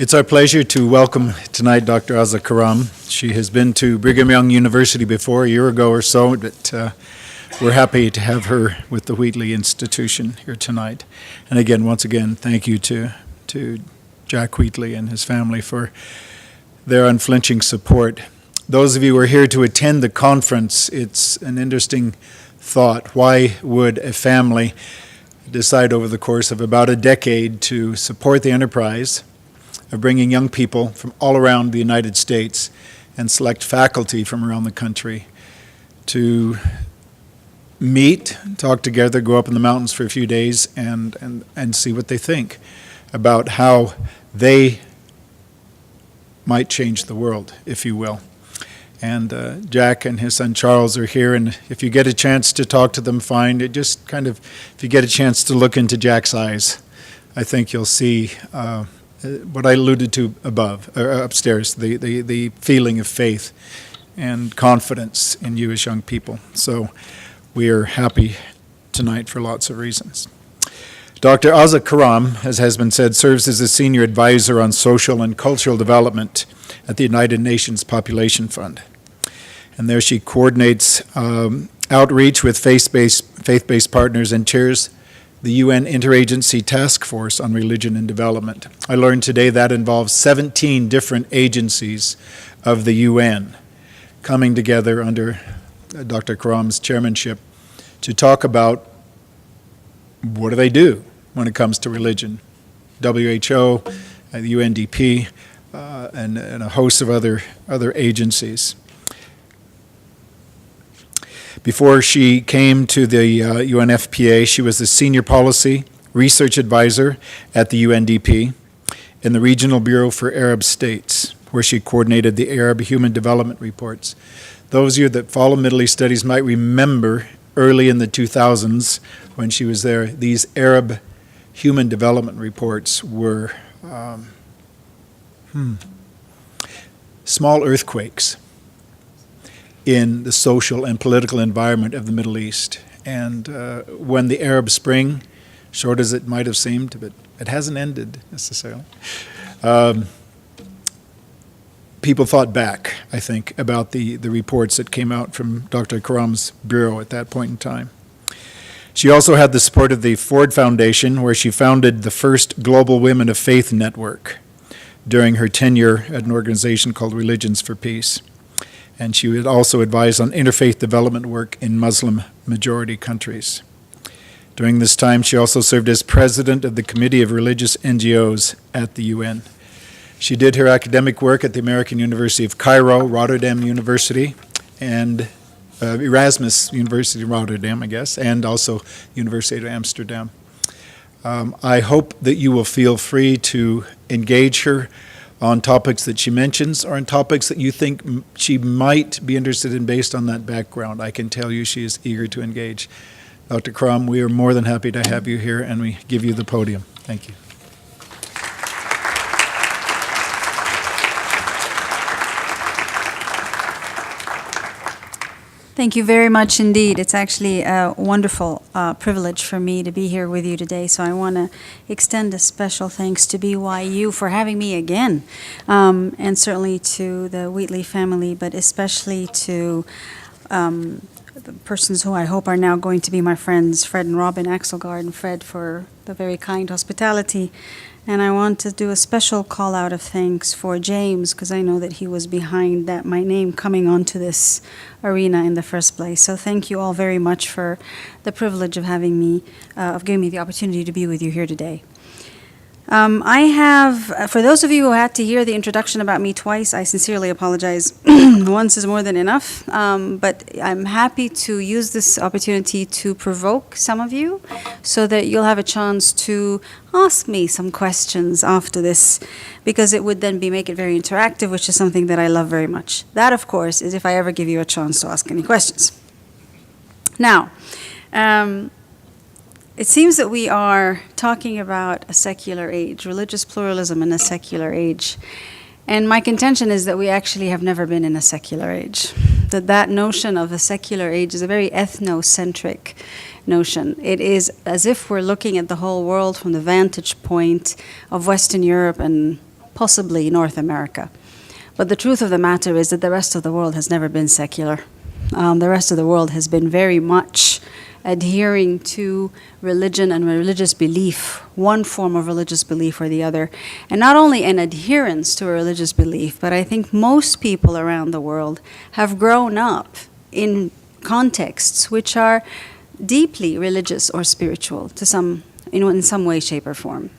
It's our pleasure to welcome tonight Dr. Azza Karam. She has been to Brigham Young University before, a year ago or so, but we're happy to have her with the Wheatley Institution here tonight. And again, once again, thank you to Jack Wheatley and his family for their unflinching support. Those of you who are here to attend the conference, it's an interesting thought. Why would a family decide over the course of about a decade to support the enterprise of bringing young people from all around the United States and select faculty from around the country to meet, talk together, go up in the mountains for a few days and see what they think about how they might change the world, if you will. And Jack and his son Charles are here, and if you get a chance to talk to them, fine. It just kind of, if you get a chance to look into Jack's eyes, I think you'll see what I alluded to upstairs, the feeling of faith and confidence in you as young people. So we are happy tonight for lots of reasons. Dr. Azza Karam, as has been said, serves as a senior advisor on social and cultural development at the United Nations Population Fund. And there she coordinates outreach with faith-based partners and chairs the UN Interagency Task Force on Religion and Development. I learned today that involves 17 different agencies of the UN coming together under Dr. Karam's chairmanship to talk about what do they do when it comes to religion. WHO, the UNDP, and a host of other agencies. Before she came to the UNFPA, she was the Senior Policy Research Advisor at the UNDP in the Regional Bureau for Arab States, where she coordinated the Arab Human Development Reports. Those of you that follow Middle East studies might remember early in the 2000s when she was there, these Arab Human Development Reports were small earthquakes in the social and political environment of the Middle East. And when the Arab Spring, short as it might have seemed, but it hasn't ended necessarily, people thought back, I think, about the reports that came out from Dr. Karam's bureau at that point in time. She also had the support of the Ford Foundation, where she founded the first Global Women of Faith network during her tenure at an organization called Religions for Peace. And she would also advise on interfaith development work in Muslim-majority countries. During this time, she also served as president of the Committee of Religious NGOs at the UN. She did her academic work at the American University of Cairo, Rotterdam University, and Erasmus University of Rotterdam, I guess, and also University of Amsterdam. I hope that you will feel free to engage her on topics that she mentions or on topics that you think she might be interested in based on that background. I can tell you she is eager to engage. Dr. Karam, we are more than happy to have you here, and we give you the podium. Thank you. Thank you very much indeed. It's actually a wonderful privilege for me to be here with you today. So I want to extend a special thanks to BYU for having me again, and certainly to the Wheatley family, but especially to the persons who I hope are now going to be my friends, Fred and Robin Axelgard, and Fred for the very kind hospitality. And I want to do a special call out of thanks for James, because I know that he was behind that my name coming onto this arena in the first place. So thank you all very much for the privilege of having me, of giving me the opportunity to be with you here today. I have, for those of you who had to hear the introduction about me twice, I sincerely apologize. Once is more than enough, but I'm happy to use this opportunity to provoke some of you so that you'll have a chance to ask me some questions after this, because it would then make it very interactive, which is something that I love very much. That, of course, is if I ever give you a chance to ask any questions. Now, it seems that we are talking about a secular age, religious pluralism in a secular age. And my contention is that we actually have never been in a secular age. That notion of a secular age is a very ethnocentric notion. It is as if we're looking at the whole world from the vantage point of Western Europe and possibly North America. But the truth of the matter is that the rest of the world has never been secular. The rest of the world has been very much adhering to religion and religious belief, one form of religious belief or the other. And not only an adherence to a religious belief, but I think most people around the world have grown up in contexts which are deeply religious or spiritual in some way, shape, or form.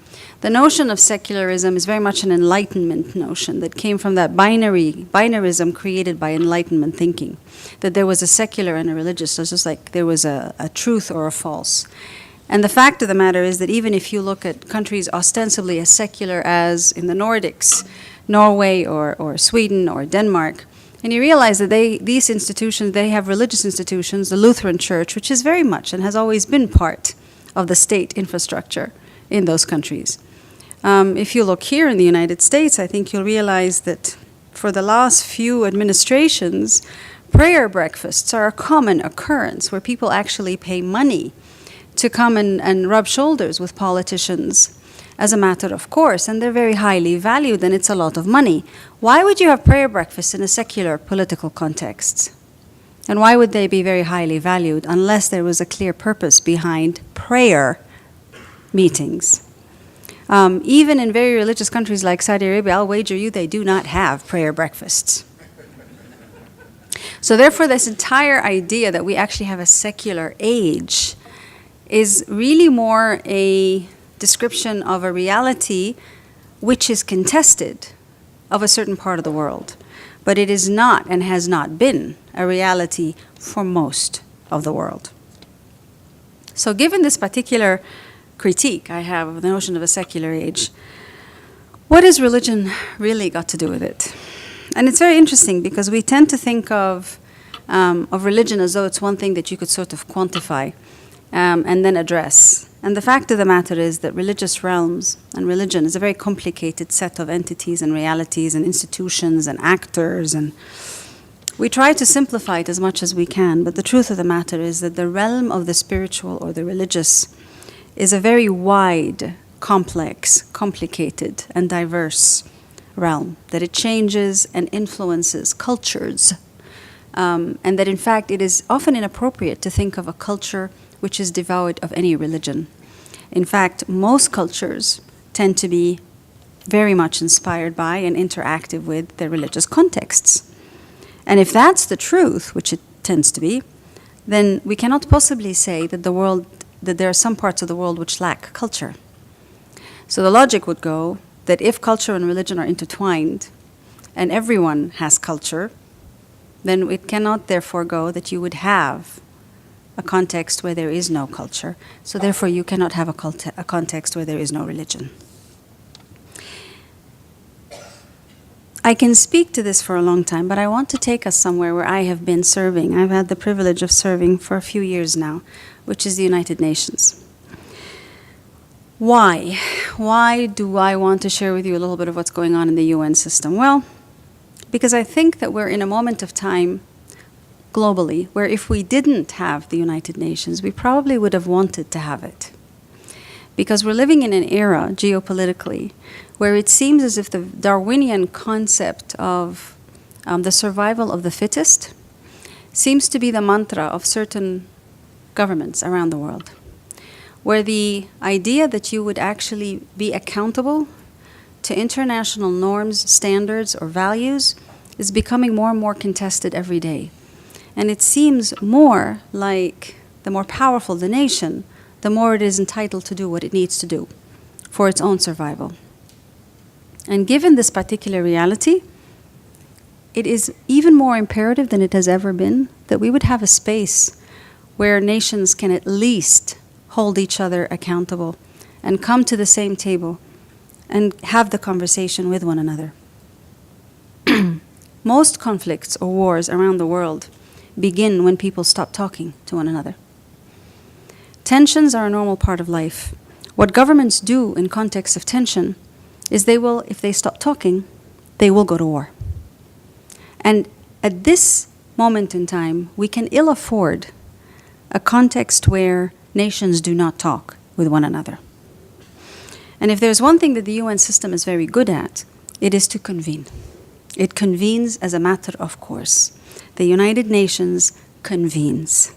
The notion of secularism is very much an Enlightenment notion that came from that binarism created by Enlightenment thinking, that there was a secular and a religious, so it's just like there was a truth or a false. And the fact of the matter is that even if you look at countries ostensibly as secular as in the Nordics, Norway or Sweden or Denmark, and you realize that these institutions, they have religious institutions, the Lutheran Church, which is very much and has always been part of the state infrastructure in those countries. If you look here in the United States, I think you'll realize that for the last few administrations, prayer breakfasts are a common occurrence where people actually pay money to come and rub shoulders with politicians as a matter of course, and they're very highly valued, and it's a lot of money. Why would you have prayer breakfasts in a secular political context? And why would they be very highly valued unless there was a clear purpose behind prayer meetings? Even in very religious countries like Saudi Arabia, I'll wager you they do not have prayer breakfasts. So therefore, this entire idea that we actually have a secular age is really more a description of a reality which is contested of a certain part of the world. But it is not and has not been a reality for most of the world. So given this particular critique I have of the notion of a secular age, what has religion really got to do with it? And it's very interesting because we tend to think of religion as though it's one thing that you could sort of quantify and then address. And the fact of the matter is that religious realms and religion is a very complicated set of entities and realities and institutions and actors, and we try to simplify it as much as we can, but the truth of the matter is that the realm of the spiritual or the religious is a very wide, complex, complicated, and diverse realm, that it changes and influences cultures, and that in fact it is often inappropriate to think of a culture which is devoid of any religion. In fact, most cultures tend to be very much inspired by and interactive with their religious contexts. And if that's the truth, which it tends to be, then we cannot possibly say that that there are some parts of the world which lack culture. So the logic would go that if culture and religion are intertwined and everyone has culture, then it cannot therefore go that you would have a context where there is no culture. So therefore you cannot have a context where there is no religion. I can speak to this for a long time, but I want to take us somewhere where I have been serving. I've had the privilege of serving for a few years now, which is the United Nations. Why? Why do I want to share with you a little bit of what's going on in the UN system? Well, because I think that we're in a moment of time globally where if we didn't have the United Nations, we probably would have wanted to have it. Because we're living in an era, geopolitically, where it seems as if the Darwinian concept of the survival of the fittest seems to be the mantra of certain governments around the world, where the idea that you would actually be accountable to international norms, standards, or values is becoming more and more contested every day. And it seems more like the more powerful the nation, the more it is entitled to do what it needs to do for its own survival. And given this particular reality, it is even more imperative than it has ever been that we would have a space where nations can at least hold each other accountable and come to the same table and have the conversation with one another. Most conflicts or wars around the world begin when people stop talking to one another. Tensions are a normal part of life. What governments do in context of tension is they will, if they stop talking, they will go to war. And at this moment in time, we can ill afford a context where nations do not talk with one another. And if there's one thing that the UN system is very good at, It is to convene. It convenes as a matter of course. The United Nations convenes.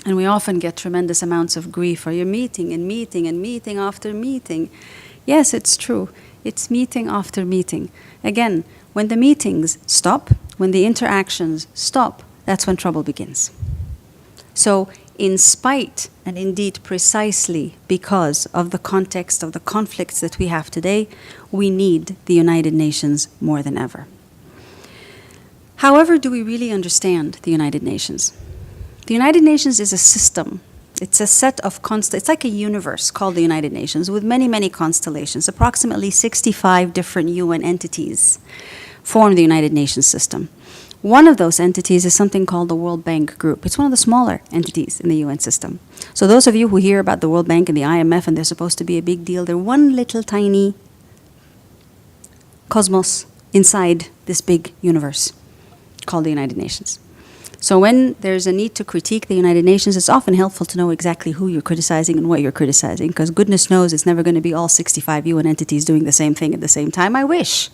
And we often get tremendous amounts of grief for you're meeting and meeting and meeting after meeting. Yes, it's true. It's meeting after meeting. Again, when the meetings stop, when the interactions stop, that's when trouble begins. So, in spite, and indeed precisely because of the context of the conflicts that we have today, we need the United Nations more than ever. However, do we really understand the United Nations? The United Nations is a system. It's a set of it's like a universe called the United Nations with many, many constellations. Approximately 65 different UN entities form the United Nations system. One of those entities is something called the World Bank Group. It's one of the smaller entities in the UN system. So those of you who hear about the World Bank and the IMF and they're supposed to be a big deal, they're one little tiny cosmos inside this big universe called the United Nations. So when there's a need to critique the United Nations, it's often helpful to know exactly who you're criticizing and what you're criticizing, because goodness knows it's never going to be all 65 UN entities doing the same thing at the same time. I wish.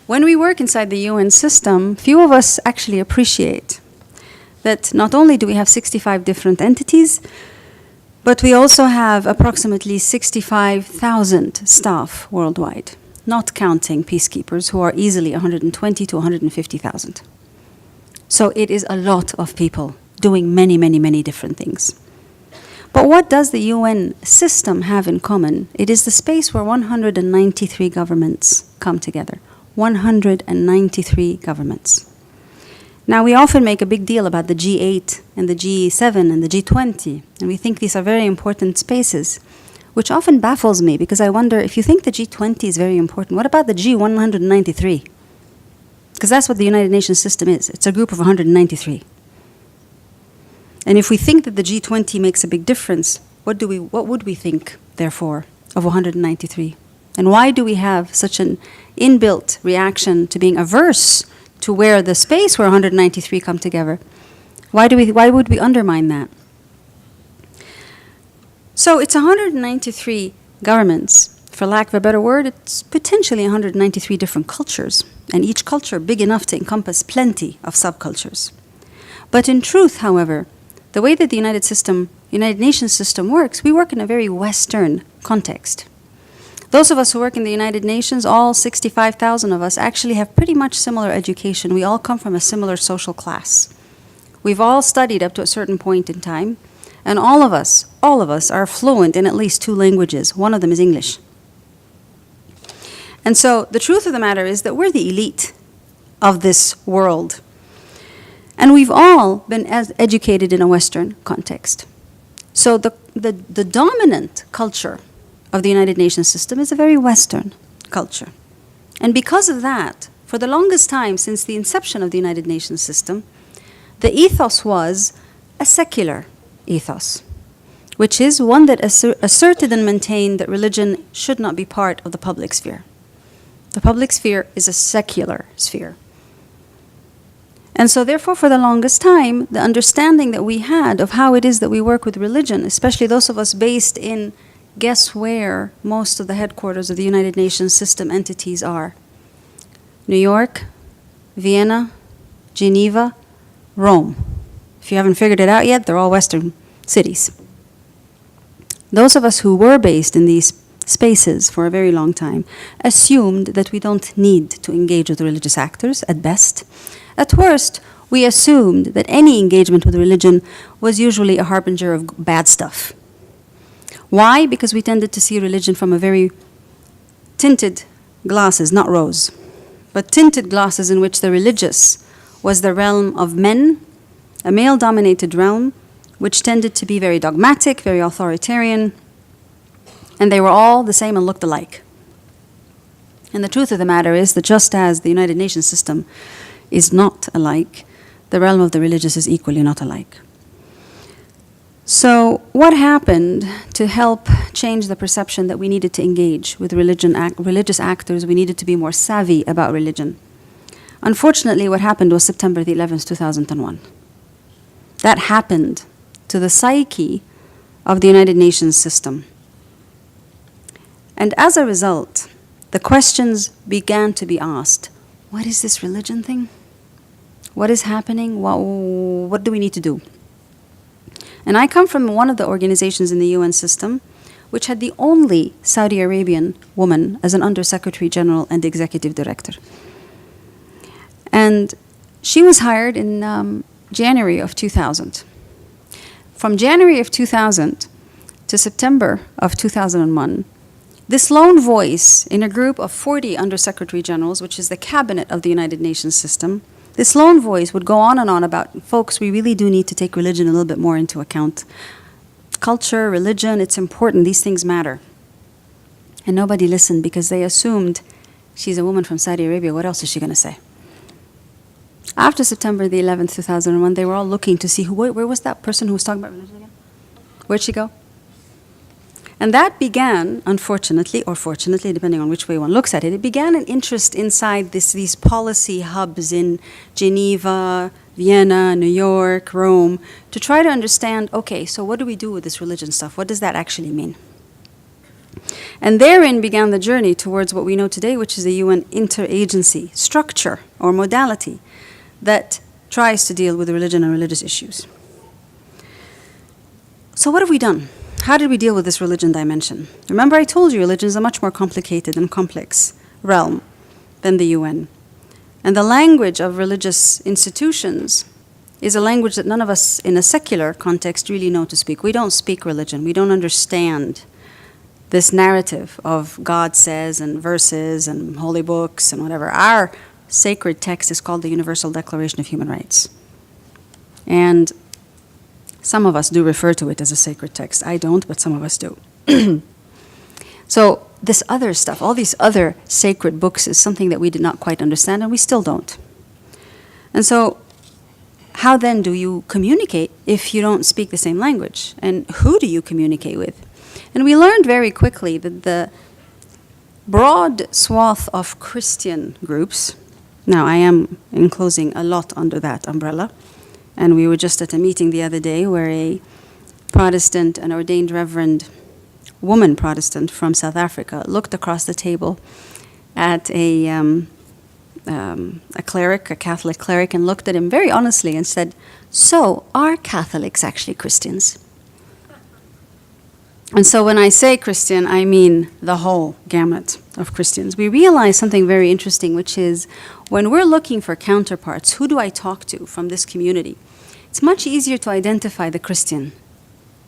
When we work inside the UN system, few of us actually appreciate that not only do we have 65 different entities, but we also have approximately 65,000 staff worldwide, not counting peacekeepers who are easily 120 to 150,000. So it is a lot of people doing many, many, many different things. But what does the UN system have in common? It is the space where 193 governments come together. 193 governments. Now, we often make a big deal about the G8 and the G7 and the G20, and we think these are very important spaces, which often baffles me because I wonder, if you think the G20 is very important, what about the G193? Because that's what the United Nations system is. It's a group of 193. And if we think that the G20 makes a big difference, what would we think, therefore, of 193? And why do we have such an inbuilt reaction to being averse to where the space where 193 come together? Why would we undermine that? So it's 193 governments. For lack of a better word, it's potentially 193 different cultures, and each culture big enough to encompass plenty of subcultures. But in truth, however, the way that the United Nations system works, we work in a very Western context. Those of us who work in the United Nations, all 65,000 of us, actually have pretty much similar education. We all come from a similar social class. We've all studied up to a certain point in time, and all of us are fluent in at least 2 languages. One of them is English. And so the truth of the matter is that we're the elite of this world. And we've all been educated in a Western context. So the dominant culture of the United Nations system is a very Western culture. And because of that, for the longest time since the inception of the United Nations system, the ethos was a secular ethos, which is one that asserted and maintained that religion should not be part of the public sphere. The public sphere is a secular sphere. And so therefore, for the longest time, the understanding that we had of how it is that we work with religion, especially those of us based in, guess where most of the headquarters of the United Nations system entities are? New York, Vienna, Geneva, Rome. If you haven't figured it out yet, they're all Western cities. Those of us who were based in these spaces for a very long time assumed that we don't need to engage with religious actors, at best. At worst, we assumed that any engagement with religion was usually a harbinger of bad stuff. Why? Because we tended to see religion from a very tinted glasses, not rose, but tinted glasses in which the religious was the realm of men, a male-dominated realm, which tended to be very dogmatic, very authoritarian, and they were all the same and looked alike. And the truth of the matter is that just as the United Nations system is not alike, the realm of the religious is equally not alike. So what happened to help change the perception that we needed to engage with religious actors, we needed to be more savvy about religion? Unfortunately, what happened was September the 11th, 2001. That happened to the psyche of the United Nations system. And as a result, the questions began to be asked. What is this religion thing? What is happening? What do we need to do? And I come from one of the organizations in the UN system which had the only Saudi Arabian woman as an Undersecretary General and Executive Director. And she was hired in January of 2000. From January of 2000 to September of 2001, this lone voice in a group of 40 Undersecretary Generals, which is the cabinet of the United Nations system, this lone voice would go on and on about, folks, we really do need to take religion a little bit more into account. Culture, religion, it's important, these things matter. And nobody listened because they assumed she's a woman from Saudi Arabia, what else is she going to say? After September the 11th, 2001, they were all looking to see where was that person who was talking about religion again? Where'd she go? And that began, unfortunately, or fortunately, depending on which way one looks at it, it began an interest inside these policy hubs in Geneva, Vienna, New York, Rome, to try to understand, okay, so what do we do with this religion stuff? What does that actually mean? And therein began the journey towards what we know today, which is the UN interagency structure or modality that tries to deal with religion and religious issues. So what have we done? How did we deal with this religion dimension? Remember, I told you religion is a much more complicated and complex realm than the UN. And the language of religious institutions is a language that none of us in a secular context really know to speak. We don't speak religion. We don't understand this narrative of God says and verses and holy books and whatever. Our sacred text is called the Universal Declaration of Human Rights. And some of us do refer to it as a sacred text. I don't, but some of us do. So this other stuff, all these other sacred books, is something that we did not quite understand, and we still don't. And so how then do you communicate if you don't speak the same language? And who do you communicate with? And we learned very quickly that the broad swath of Christian groups, now I am enclosing a lot under that umbrella, and we were just at a meeting the other day where a Protestant, an ordained reverend woman Protestant from South Africa looked across the table at a cleric, a Catholic cleric, and looked at him very honestly and said, "So, are Catholics actually Christians?" And so when I say Christian, I mean the whole gamut of Christians. We realize something very interesting, which is when we're looking for counterparts, who do I talk to from this community? It's much easier to identify the Christian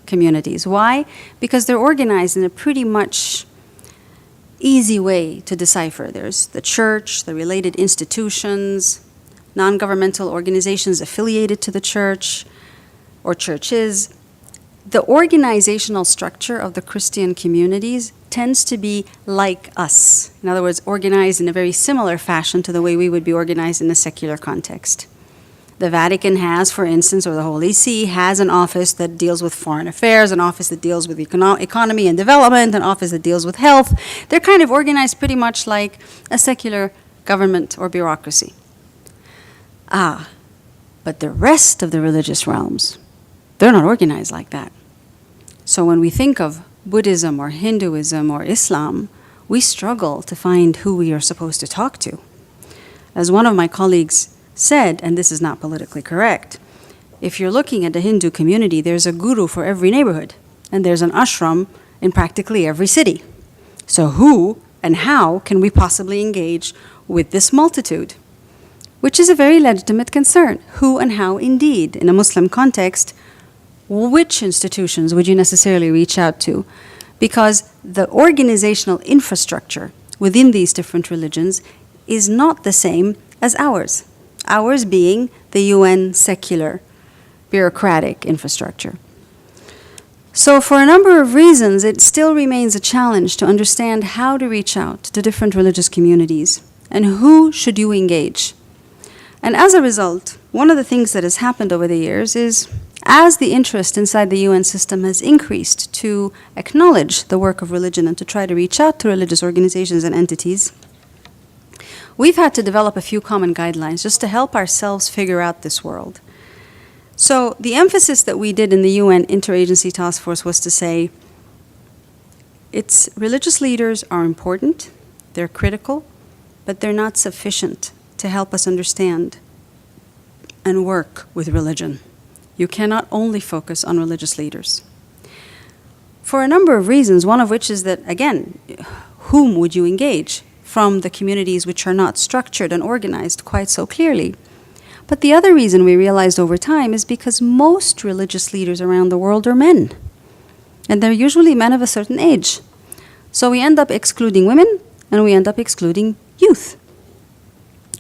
communities. Why? Because they're organized in a pretty much easy way to decipher. There's the church, the related institutions, non-governmental organizations affiliated to the church or churches. The organizational structure of the Christian communities tends to be like us. In other words, organized in a very similar fashion to the way we would be organized in a secular context. The Vatican has, for instance, or the Holy See has an office that deals with foreign affairs, an office that deals with economy and development, an office that deals with health. They're kind of organized pretty much like a secular government or bureaucracy. But the rest of the religious realms, they're not organized like that. So when we think of Buddhism or Hinduism or Islam, we struggle to find who we are supposed to talk to. As one of my colleagues said, and this is not politically correct, if you're looking at the Hindu community, there's a guru for every neighborhood, and there's an ashram in practically every city. So who and how can we possibly engage with this multitude? Which is a very legitimate concern. Who and how indeed, in a Muslim context, which institutions would you necessarily reach out to? Because the organizational infrastructure within these different religions is not the same as ours. Ours being the UN secular bureaucratic infrastructure. So for a number of reasons, it still remains a challenge to understand how to reach out to different religious communities and who should you engage. And as a result, one of the things that has happened over the years is as the interest inside the UN system has increased to acknowledge the work of religion and to try to reach out to religious organizations and entities, we've had to develop a few common guidelines just to help ourselves figure out this world. So the emphasis that we did in the UN Interagency Task Force was to say, religious leaders are important, they're critical, but they're not sufficient to help us understand and work with religion. You cannot only focus on religious leaders. For a number of reasons, one of which is that, again, whom would you engage from the communities which are not structured and organized quite so clearly? But the other reason we realized over time is because most religious leaders around the world are men. And they're usually men of a certain age. So we end up excluding women, and we end up excluding youth.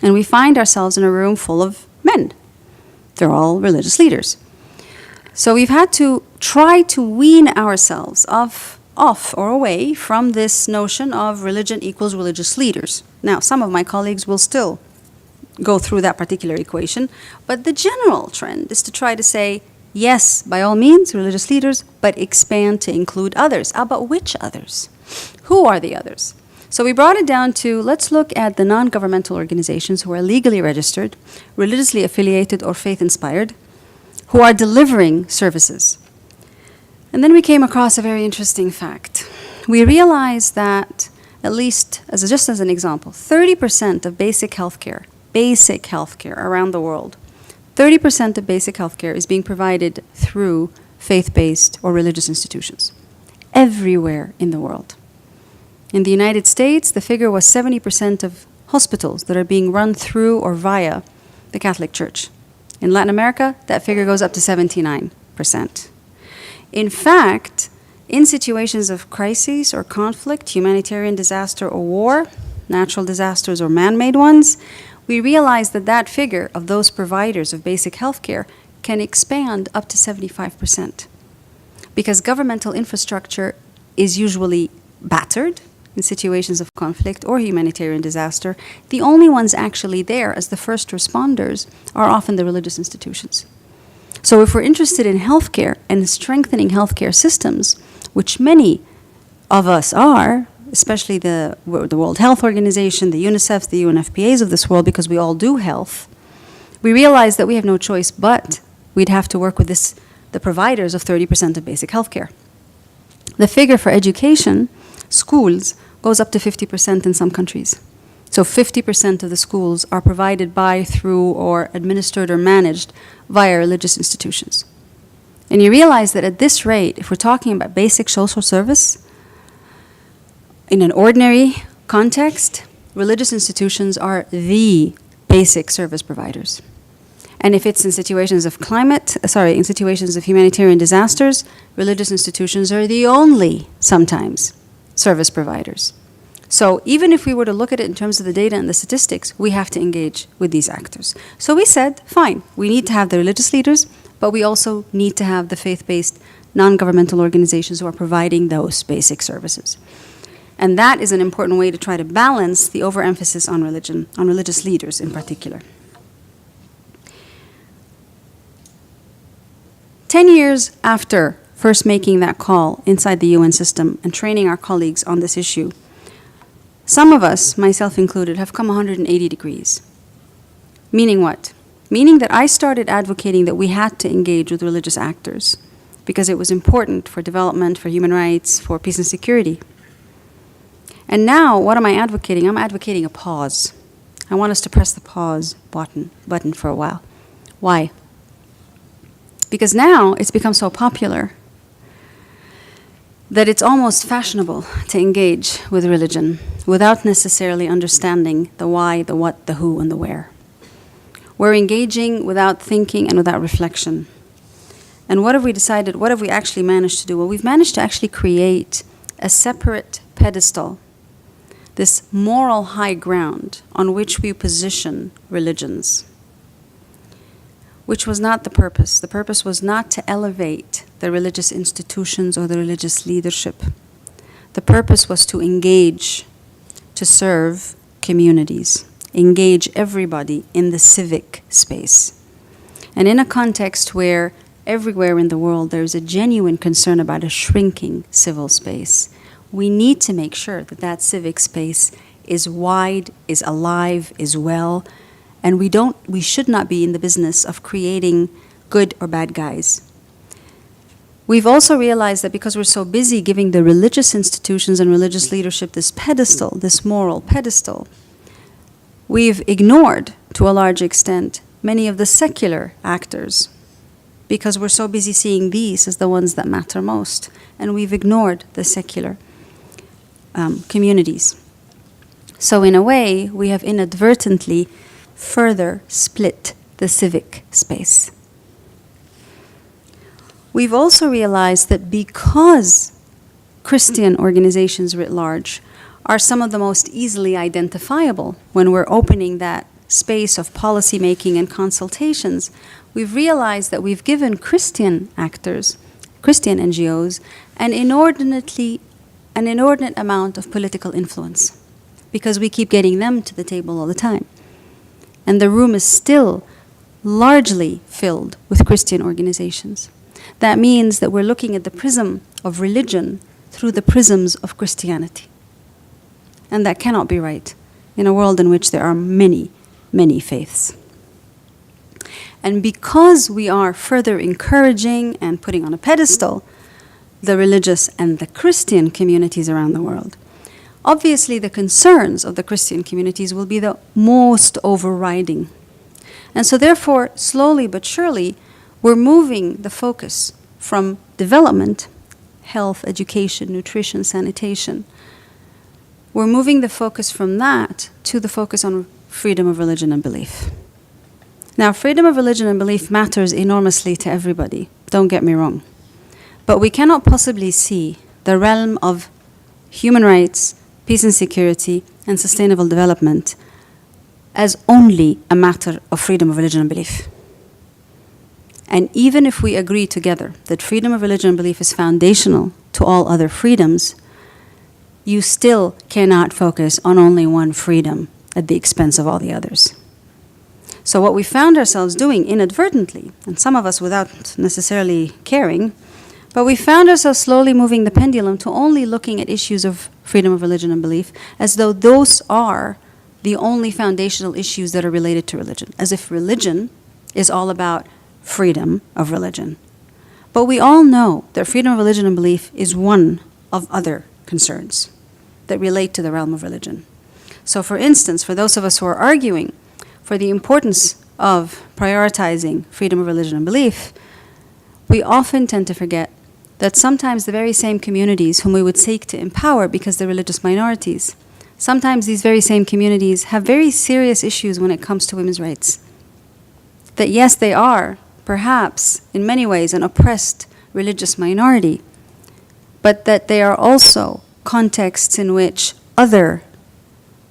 And we find ourselves in a room full of men. They're all religious leaders. So we've had to try to wean ourselves off or away from this notion of religion equals religious leaders. Now, some of my colleagues will still go through that particular equation, but the general trend is to try to say, yes, by all means, religious leaders, but expand to include others. But which others? Who are the others? So we brought it down to, let's look at the non-governmental organizations who are legally registered, religiously affiliated, or faith-inspired, who are delivering services. And then we came across a very interesting fact. We realized that, at least just as an example, 30% of basic healthcare around the world, 30% of basic healthcare is being provided through faith-based or religious institutions, everywhere in the world. In the United States, the figure was 70% of hospitals that are being run through or via the Catholic Church. In Latin America, that figure goes up to 79%. In fact, in situations of crises or conflict, humanitarian disaster or war, natural disasters or man-made ones, we realize that that figure of those providers of basic health care can expand up to 75%. Because governmental infrastructure is usually battered in situations of conflict or humanitarian disaster. The only ones actually there as the first responders are often the religious institutions. So if we're interested in healthcare and strengthening healthcare systems, which many of us are, especially the World Health Organization, the UNICEF, the UNFPAs of this world, because we all do health, we realize that we have no choice but we'd have to work with the providers of 30% of basic healthcare. The figure for education, schools, goes up to 50% in some countries. So 50% of the schools are provided by, through, or administered or managed via religious institutions. And you realize that at this rate, if we're talking about basic social service, in an ordinary context, religious institutions are the basic service providers. And if it's in situations of in situations of humanitarian disasters, religious institutions are the only, sometimes, service providers. So even if we were to look at it in terms of the data and the statistics, we have to engage with these actors. So we said, fine, we need to have the religious leaders, but we also need to have the faith-based non-governmental organizations who are providing those basic services. And that is an important way to try to balance the overemphasis on religion, on religious leaders in particular. 10 years after first making that call inside the UN system and training our colleagues on this issue, some of us, myself included, have come 180 degrees. Meaning what? Meaning that I started advocating that we had to engage with religious actors because it was important for development, for human rights, for peace and security. And now, what am I advocating? I'm advocating a pause. I want us to press the pause button for a while. Why? Because now it's become so popular that it's almost fashionable to engage with religion without necessarily understanding the why, the what, the who, and the where. We're engaging without thinking and without reflection. And what have we decided, what have we actually managed to do? Well, we've managed to actually create a separate pedestal, this moral high ground on which we position religions, which was not the purpose. The purpose was not to elevate the religious institutions or the religious leadership. The purpose was to engage, to serve communities, engage everybody in the civic space. And in a context where everywhere in the world there is a genuine concern about a shrinking civil space, we need to make sure that that civic space is wide, is alive, is well, and we should not be in the business of creating good or bad guys. We've also realized that because we're so busy giving the religious institutions and religious leadership this pedestal, this moral pedestal, we've ignored, to a large extent, many of the secular actors, because we're so busy seeing these as the ones that matter most, and we've ignored the secular communities. So in a way, we have inadvertently further split the civic space. We've also realized that because Christian organizations writ large are some of the most easily identifiable when we're opening that space of policy making and consultations, we've realized that we've given Christian actors, Christian NGOs, an inordinate amount of political influence, because we keep getting them to the table all the time. And the room is still largely filled with Christian organizations. That means that we're looking at the prism of religion through the prisms of Christianity. And that cannot be right in a world in which there are many, many faiths. And because we are further encouraging and putting on a pedestal the religious and the Christian communities around the world, obviously the concerns of the Christian communities will be the most overriding. And so therefore, slowly but surely, we're moving the focus from development, health, education, nutrition, sanitation. We're moving the focus from that to the focus on freedom of religion and belief. Now, freedom of religion and belief matters enormously to everybody, don't get me wrong. But we cannot possibly see the realm of human rights, peace and security, and sustainable development as only a matter of freedom of religion and belief. And even if we agree together that freedom of religion and belief is foundational to all other freedoms, you still cannot focus on only one freedom at the expense of all the others. So what we found ourselves doing inadvertently, and some of us without necessarily caring, but we found ourselves slowly moving the pendulum to only looking at issues of freedom of religion and belief as though those are the only foundational issues that are related to religion, as if religion is all about freedom of religion. But we all know that freedom of religion and belief is one of other concerns that relate to the realm of religion. So for instance, for those of us who are arguing for the importance of prioritizing freedom of religion and belief, we often tend to forget that sometimes the very same communities whom we would seek to empower because they're religious minorities, sometimes these very same communities have very serious issues when it comes to women's rights. That yes, they are, perhaps, in many ways, an oppressed religious minority, but that they are also contexts in which other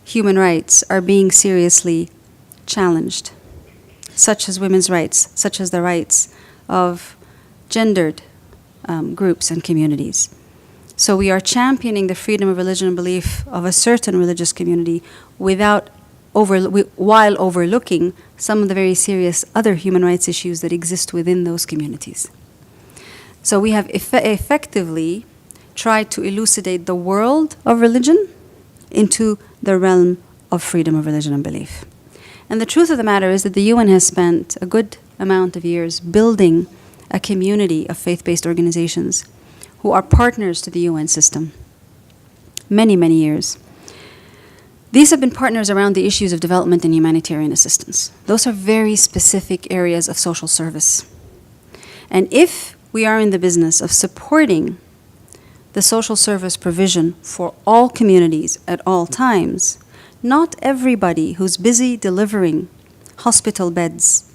human rights are being seriously challenged, such as women's rights, such as the rights of gendered groups and communities. So we are championing the freedom of religion and belief of a certain religious community while overlooking some of the very serious other human rights issues that exist within those communities. So we have effectively tried to elucidate the world of religion into the realm of freedom of religion and belief. And the truth of the matter is that the UN has spent a good amount of years building a community of faith-based organizations who are partners to the UN system. Many, many years. These have been partners around the issues of development and humanitarian assistance. Those are very specific areas of social service. And if we are in the business of supporting the social service provision for all communities at all times, not everybody who's busy delivering hospital beds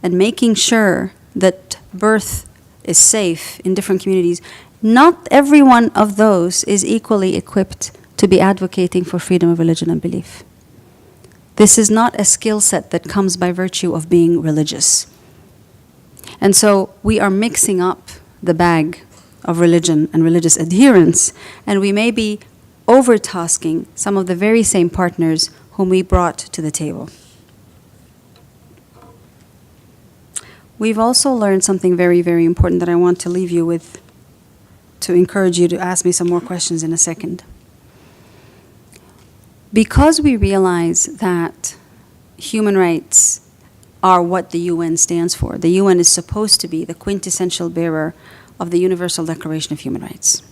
and making sure that birth is safe in different communities, not every one of those is equally equipped to be advocating for freedom of religion and belief. This is not a skill set that comes by virtue of being religious. And so we are mixing up the bag of religion and religious adherence, and we may be overtasking some of the very same partners whom we brought to the table. We've also learned something very, very important that I want to leave you with, to encourage you to ask me some more questions in a second. Because we realize that human rights are what the UN stands for, the UN is supposed to be the quintessential bearer of the Universal Declaration of Human Rights.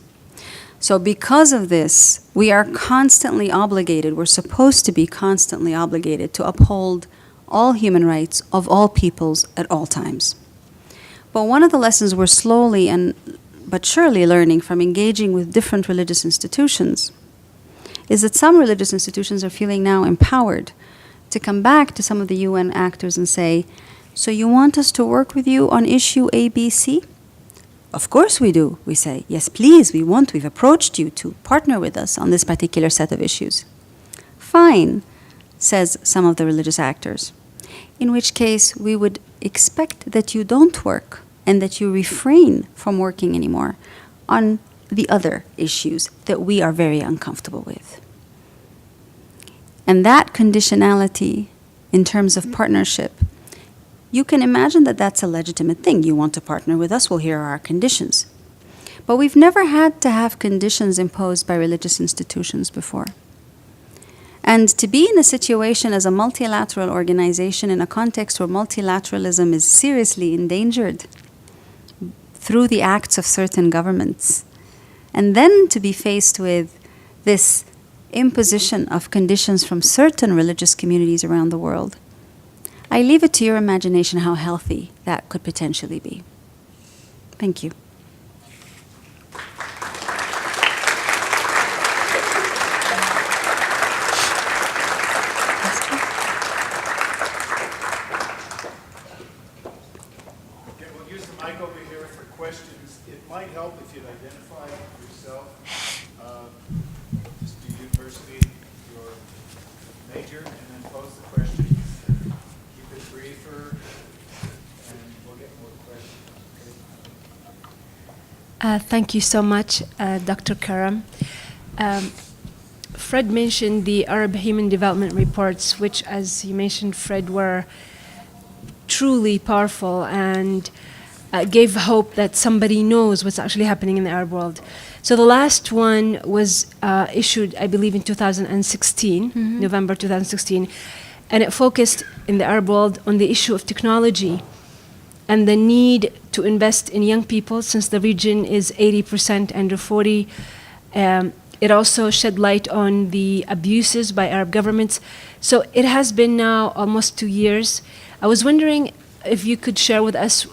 So because of this, we are constantly obligated, we're supposed to be constantly obligated to uphold all human rights of all peoples at all times. But one of the lessons we're slowly but surely learning from engaging with different religious institutions is that some religious institutions are feeling now empowered to come back to some of the UN actors and say, so you want us to work with you on issue ABC? Of course we do, we say. Yes, please, we've approached you to partner with us on this particular set of issues. Fine, says some of the religious actors. In which case, we would expect that you don't work and that you refrain from working anymore on the other issues that we are very uncomfortable with. And that conditionality in terms of partnership, you can imagine that that's a legitimate thing. You want to partner with us, well, here are our conditions. But we've never had to have conditions imposed by religious institutions before. And to be in a situation as a multilateral organization in a context where multilateralism is seriously endangered through the acts of certain governments, and then to be faced with this imposition of conditions from certain religious communities around the world, I leave it to your imagination how healthy that could potentially be. Thank you. Okay, we'll use the mic over here for questions. It might help if you'd identify yourself, just your university, your major, and then pose the question. Keep it briefer, and we'll get more questions. Okay? Thank you so much, Dr. Karam. Fred mentioned the Arab Human Development Reports, which, as you mentioned, Fred, were truly powerful and gave hope that somebody knows what's actually happening in the Arab world. So the last one was issued, I believe, in 2016, November 2016, and it focused in the Arab world on the issue of technology and the need to invest in young people, since the region is 80% under 40. It also shed light on the abuses by Arab governments. So it has been now almost 2 years. I was wondering if you could share with us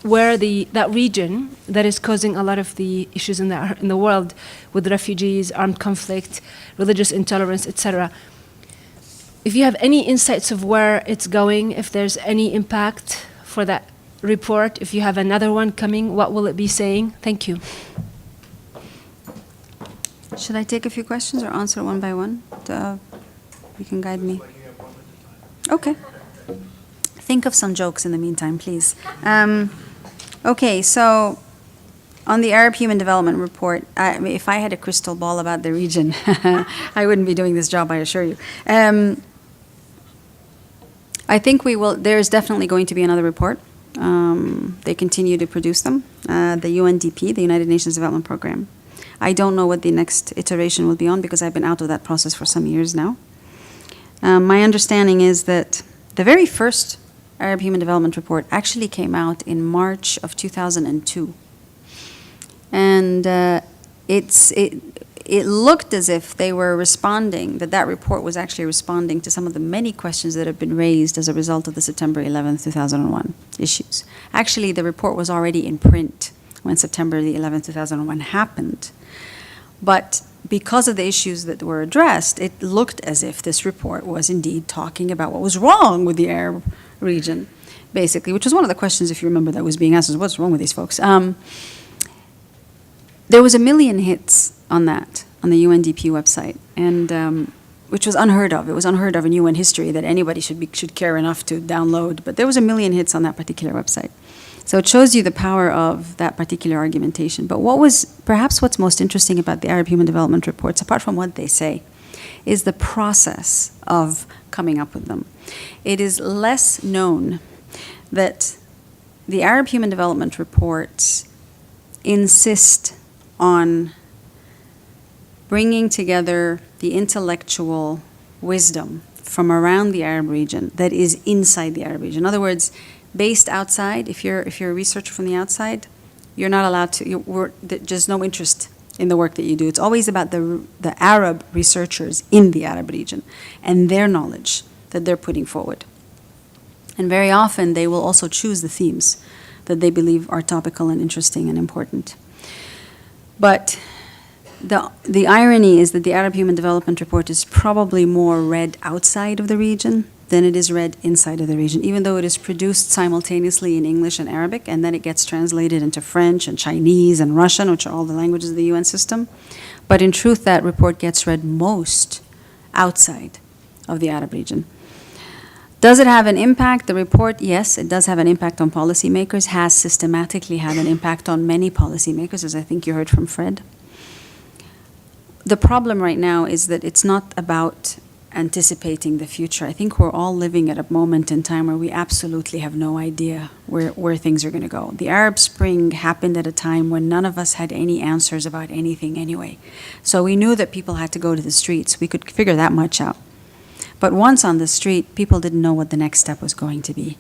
where that region that is causing a lot of the issues in the world with refugees, armed conflict, religious intolerance, etc. If you have any insights of where it's going, if there's any impact for that report, if you have another one coming, what will it be saying? Thank you. Should I take a few questions or answer one by one? You can guide me. Okay. Think of some jokes in the meantime, please. Okay, so on the Arab Human Development Report, if I had a crystal ball about the region, I wouldn't be doing this job, I assure you. I think there's definitely going to be another report. They continue to produce them. The UNDP, the United Nations Development Program. I don't know what the next iteration will be on because I've been out of that process for some years now. My understanding is that the very first Arab Human Development Report actually came out in March of 2002. And it looked as if they were responding, that report was actually responding to some of the many questions that have been raised as a result of the September 11th, 2001 issues. Actually, the report was already in print when September the 11th, 2001 happened. But because of the issues that were addressed, it looked as if this report was indeed talking about what was wrong with the Arab region, basically, which was one of the questions, if you remember, that was being asked, is what's wrong with these folks? There was 1 million hits on that, on the UNDP website, and which was unheard of. It was unheard of in UN history that anybody should care enough to download, but there was 1 million hits on that particular website. So it shows you the power of that particular argumentation. But perhaps what's most interesting about the Arab Human Development Reports, apart from what they say, is the process of coming up with them. It is less known that the Arab Human Development Reports insist on bringing together the intellectual wisdom from around the Arab region that is inside the Arab region. In other words, based outside, if you're a researcher from the outside, you're not allowed to, there's no interest in the work that you do. It's always about the Arab researchers in the Arab region and their knowledge that they're putting forward. And very often they will also choose the themes that they believe are topical and interesting and important. But the irony is that the Arab Human Development Report is probably more read outside of the region than it is read inside of the region, even though it is produced simultaneously in English and Arabic, and then it gets translated into French and Chinese and Russian, which are all the languages of the UN system. But in truth, that report gets read most outside of the Arab region. Does it have an impact? The report, yes, it does have an impact on policymakers, has systematically had an impact on many policymakers, as I think you heard from Fred. The problem right now is that it's not about anticipating the future. I think we're all living at a moment in time where we absolutely have no idea where things are going to go. The Arab Spring happened at a time when none of us had any answers about anything anyway. So we knew that people had to go to the streets. We could figure that much out. But once on the street, people didn't know what the next step was going to be.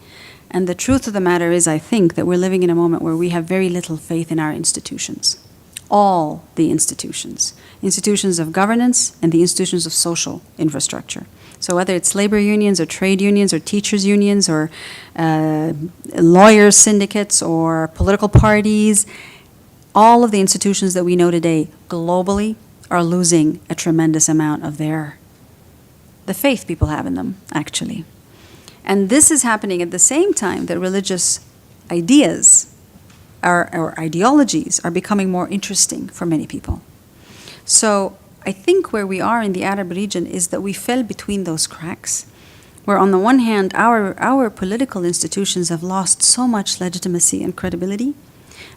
And the truth of the matter is, I think, that we're living in a moment where we have very little faith in our institutions. All the institutions. Institutions of governance and the institutions of social infrastructure. So whether it's labor unions or trade unions or teachers unions or lawyers syndicates or political parties, all of the institutions that we know today globally are losing a tremendous amount of the faith people have in them, actually. And this is happening at the same time that religious ideas or ideologies are becoming more interesting for many people. So I think where we are in the Arab region is that we fell between those cracks, where on the one hand, our political institutions have lost so much legitimacy and credibility,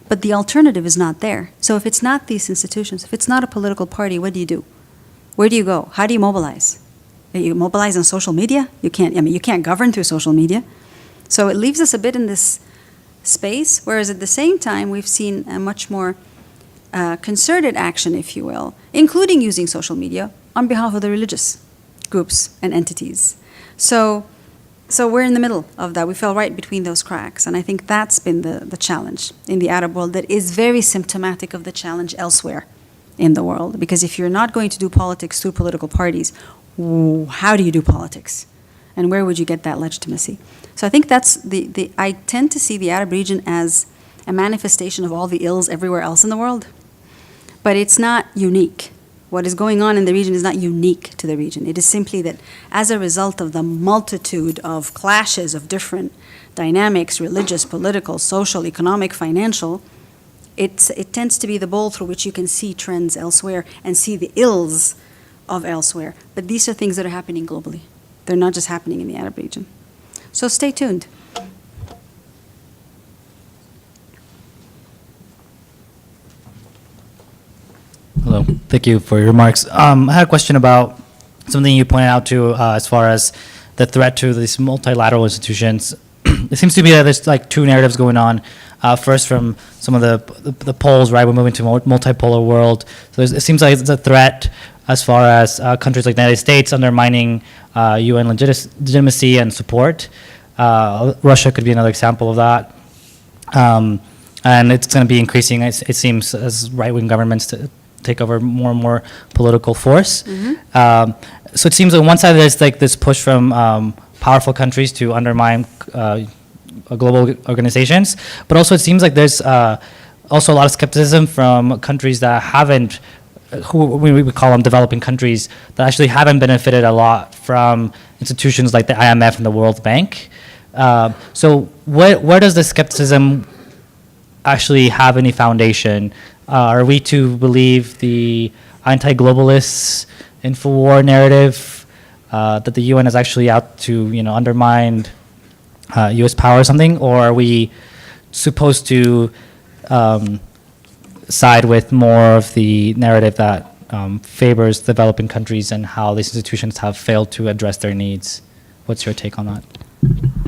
but the alternative is not there. So if it's not these institutions, if it's not a political party, what do you do? Where do you go? How do you mobilize? You mobilize on social media? You can't govern through social media. So it leaves us a bit in this space, whereas at the same time, we've seen a much more concerted action, if you will, including using social media on behalf of the religious groups and entities. So we're in the middle of that. We fell right between those cracks. And I think that's been the challenge in the Arab world that is very symptomatic of the challenge elsewhere in the world. Because if you're not going to do politics through political parties, how do you do politics? And where would you get that legitimacy? So I think that's I tend to see the Arab region as a manifestation of all the ills everywhere else in the world. But it's not unique. What is going on in the region is not unique to the region. It is simply that as a result of the multitude of clashes of different dynamics, religious, political, social, economic, financial, it tends to be the bowl through which you can see trends elsewhere and see the ills of elsewhere. But these are things that are happening globally. They're not just happening in the Arab region. So stay tuned. Hello, thank you for your remarks. I had a question about something you pointed out to as far as the threat to these multilateral institutions. It seems to me that there's like two narratives going on. First, from some of the polls, right? We're moving to a multipolar world. So it seems like it's a threat as far as countries like the United States undermining UN legitimacy and support. Russia could be another example of that. And it's going to be increasing, it seems, as right-wing governments to take over more and more political force. Mm-hmm. So it seems on one side there's like this push from powerful countries to undermine global organizations, but also it seems like there's also a lot of skepticism from countries that haven't, who we would call them developing countries, that actually haven't benefited a lot from institutions like the IMF and the World Bank. So where does the skepticism actually have any foundation? Are we to believe the anti-globalist Infowar narrative that the UN is actually out to undermine U.S. power or something, or are we supposed to side with more of the narrative that favors developing countries and how these institutions have failed to address their needs? What's your take on that?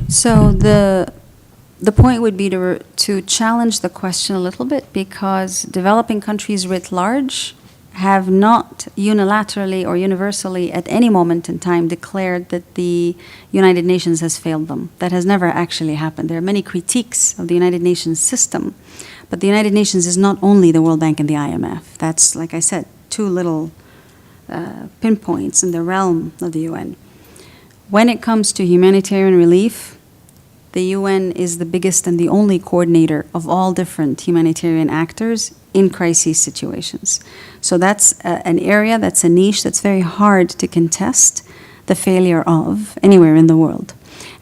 So the point would be to challenge the question a little bit, because developing countries writ large have not unilaterally or universally at any moment in time declared that the United Nations has failed them. That has never actually happened. There are many critiques of the United Nations system, But the United Nations is not only the World Bank and the IMF. That's, like I said, two little pinpoints in the realm of the UN. When it comes to humanitarian relief, the UN is the biggest and the only coordinator of all different humanitarian actors in crisis situations. So that's an area, that's a niche that's very hard to contest the failure of anywhere in the world.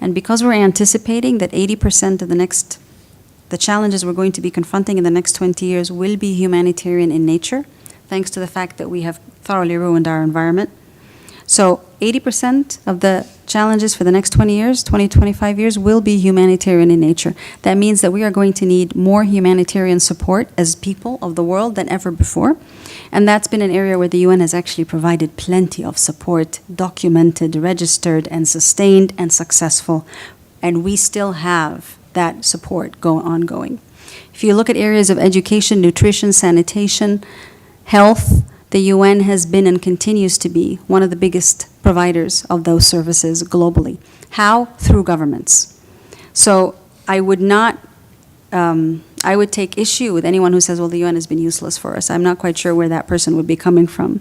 And because we're anticipating that 80% of the challenges we're going to be confronting in the next 20 years will be humanitarian in nature, thanks to the fact that we have thoroughly ruined our environment. So 80% of the challenges for the next 20 years, 20, 25 years, will be humanitarian in nature. That means that we are going to need more humanitarian support as people of the world than ever before. And that's been an area where the UN has actually provided plenty of support, documented, registered, and sustained and successful. And we still have that support ongoing. If you look at areas of education, nutrition, sanitation, health, the UN has been and continues to be one of the biggest providers of those services globally. How? Through governments. So I would take issue with anyone who says, well, the UN has been useless for us. I'm not quite sure where that person would be coming from.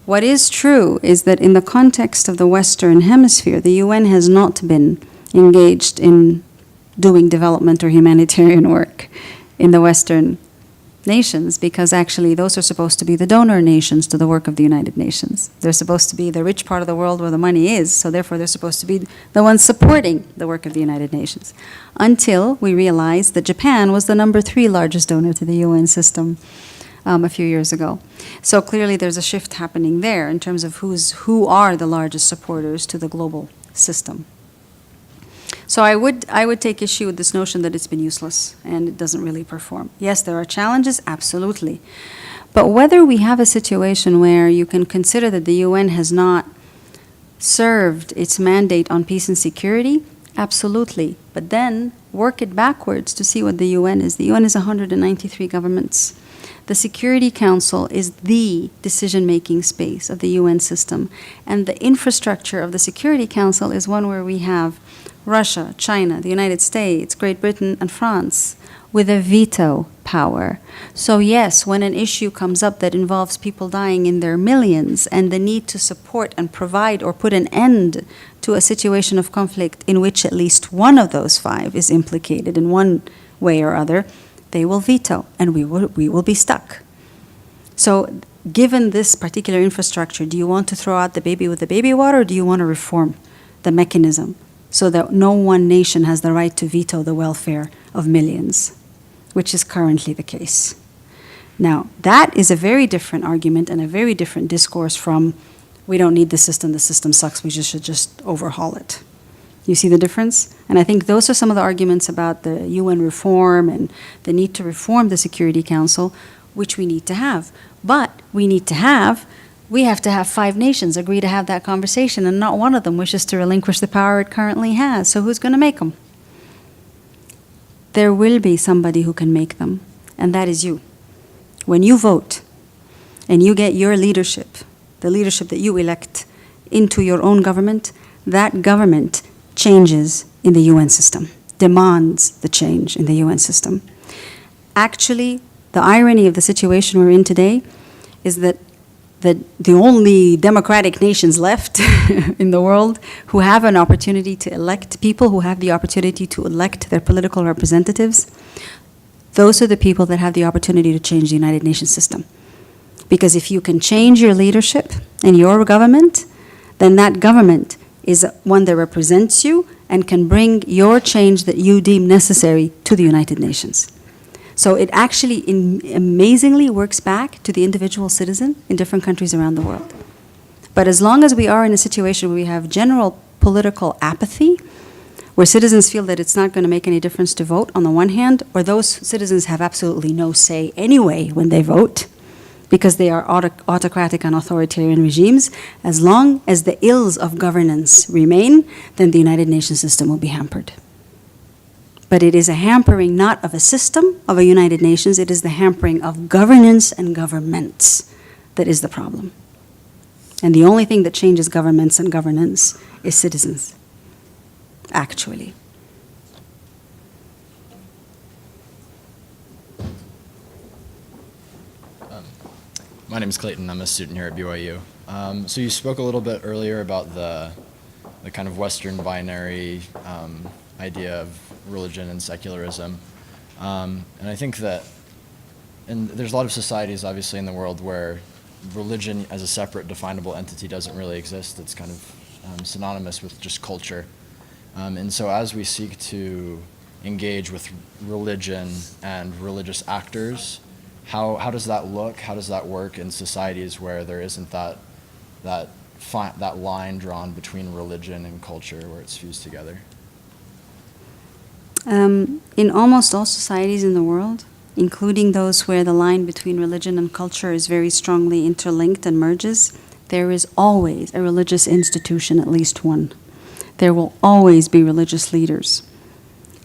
What is true is that in the context of the Western Hemisphere, the UN has not been engaged in doing development or humanitarian work in the Western nations, because actually those are supposed to be the donor nations to the work of the United Nations. They're supposed to be the rich part of the world where the money is, so therefore they're supposed to be the ones supporting the work of the United Nations. Until we realized that Japan was the number 3 largest donor to the UN system a few years ago. So clearly there's a shift happening there in terms of who are the largest supporters to the global system. So I would take issue with this notion that it's been useless and it doesn't really perform. Yes, there are challenges, absolutely. But whether we have a situation where you can consider that the UN has not served its mandate on peace and security, absolutely. But then work it backwards to see what the UN is. The UN is 193 governments. The Security Council is the decision-making space of the UN system. And the infrastructure of the Security Council is one where we have Russia, China, the United States, Great Britain, and France with a veto power. So yes, when an issue comes up that involves people dying in their millions and the need to support and provide or put an end to a situation of conflict in which at least one of those 5 is implicated in one way or other, they will veto and we will be stuck. So given this particular infrastructure, do you want to throw out the baby with the baby water, or do you want to reform the mechanism so that no one nation has the right to veto the welfare of millions, which is currently the case? Now, that is a very different argument and a very different discourse from, we don't need the system sucks, we should just overhaul it. You see the difference? And I think those are some of the arguments about the UN reform and the need to reform the Security Council, which we need to have. But we have to have 5 nations agree to have that conversation, and not one of them wishes to relinquish the power it currently has. So who's going to make them? There will be somebody who can make them, and that is you. When you vote and you get your leadership, the leadership that you elect, into your own government, that government changes in the UN system, demands the change in the UN system. Actually, the irony of the situation we're in today is that the only democratic nations left in the world who have an opportunity to elect people, who have the opportunity to elect their political representatives, those are the people that have the opportunity to change the United Nations system. Because if you can change your leadership and your government, then that government is one that represents you and can bring your change that you deem necessary to the United Nations. So it actually amazingly works back to the individual citizen in different countries around the world. But as long as we are in a situation where we have general political apathy, where citizens feel that it's not going to make any difference to vote on the one hand, or those citizens have absolutely no say anyway when they vote, because they are autocratic and authoritarian regimes, as long as the ills of governance remain, then the United Nations system will be hampered. But it is a hampering not of a system of a United Nations, it is the hampering of governance and governments that is the problem. And the only thing that changes governments and governance is citizens, actually. My name is Clayton. I'm a student here at BYU. So you spoke a little bit earlier about the kind of Western binary idea of religion and secularism. And I think that there's a lot of societies, obviously, in the world where religion as a separate definable entity doesn't really exist. It's kind of synonymous with just culture. And so as we seek to engage with religion and religious actors, how does that look? How does that work in societies where there isn't that line drawn between religion and culture, where it's fused together? In almost all societies in the world, including those where the line between religion and culture is very strongly interlinked and merges, there is always a religious institution, at least one. There will always be religious leaders.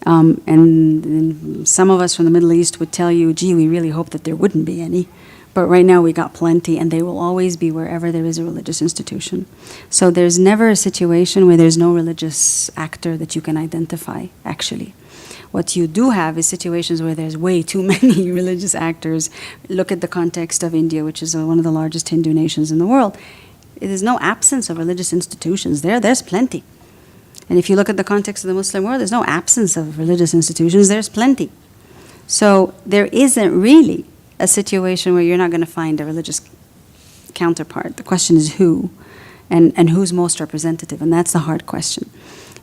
And some of us from the Middle East would tell you, gee, we really hope that there wouldn't be any. But right now we got plenty, and they will always be wherever there is a religious institution. So there's never a situation where there's no religious actor that you can identify, actually. What you do have is situations where there's way too many religious actors. Look at the context of India, which is one of the largest Hindu nations in the world. There's no absence of religious institutions there. There's plenty. And if you look at the context of the Muslim world, there's no absence of religious institutions. There's plenty. So there isn't really a situation where you're not going to find a religious counterpart. The question is who, and who's most representative, and that's the hard question.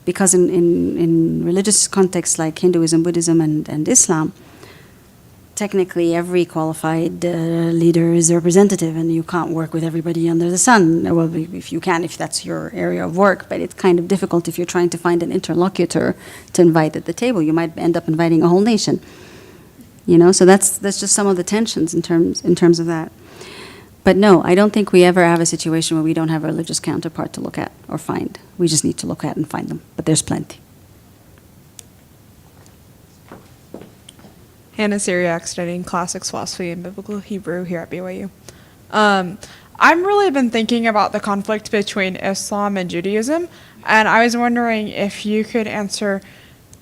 Because in religious contexts like Hinduism, Buddhism, and Islam, technically every qualified leader is a representative, and you can't work with everybody under the sun. Well, if you can, if that's your area of work, but it's kind of difficult if you're trying to find an interlocutor to invite at the table. You might end up inviting a whole nation. You know, so that's just some of the tensions in terms of that. But no, I don't think we ever have a situation where we don't have a religious counterpart to look at or find. We just need to look at and find them, but there's plenty. Hannah Syriac, studying classics, philosophy, and biblical Hebrew here at BYU. I've really been thinking about the conflict between Islam and Judaism, and I was wondering if you could answer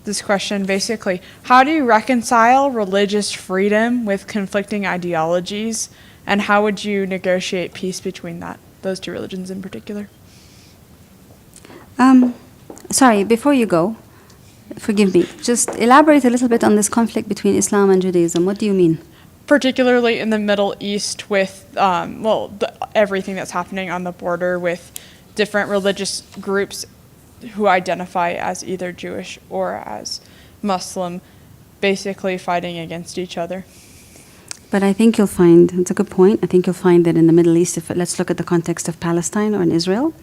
this question basically. How do you reconcile religious freedom with conflicting ideologies, and how would you negotiate peace between those two religions in particular? Sorry, before you go, forgive me, just elaborate a little bit on this conflict between Islam and Judaism. What do you mean? Particularly in the Middle East with, everything that's happening on the border with different religious groups who identify as either Jewish or as Muslim, basically fighting against each other. But I think you'll find, it's a good point, I think you'll find that in the Middle East, let's look at the context of Palestine or in Israel,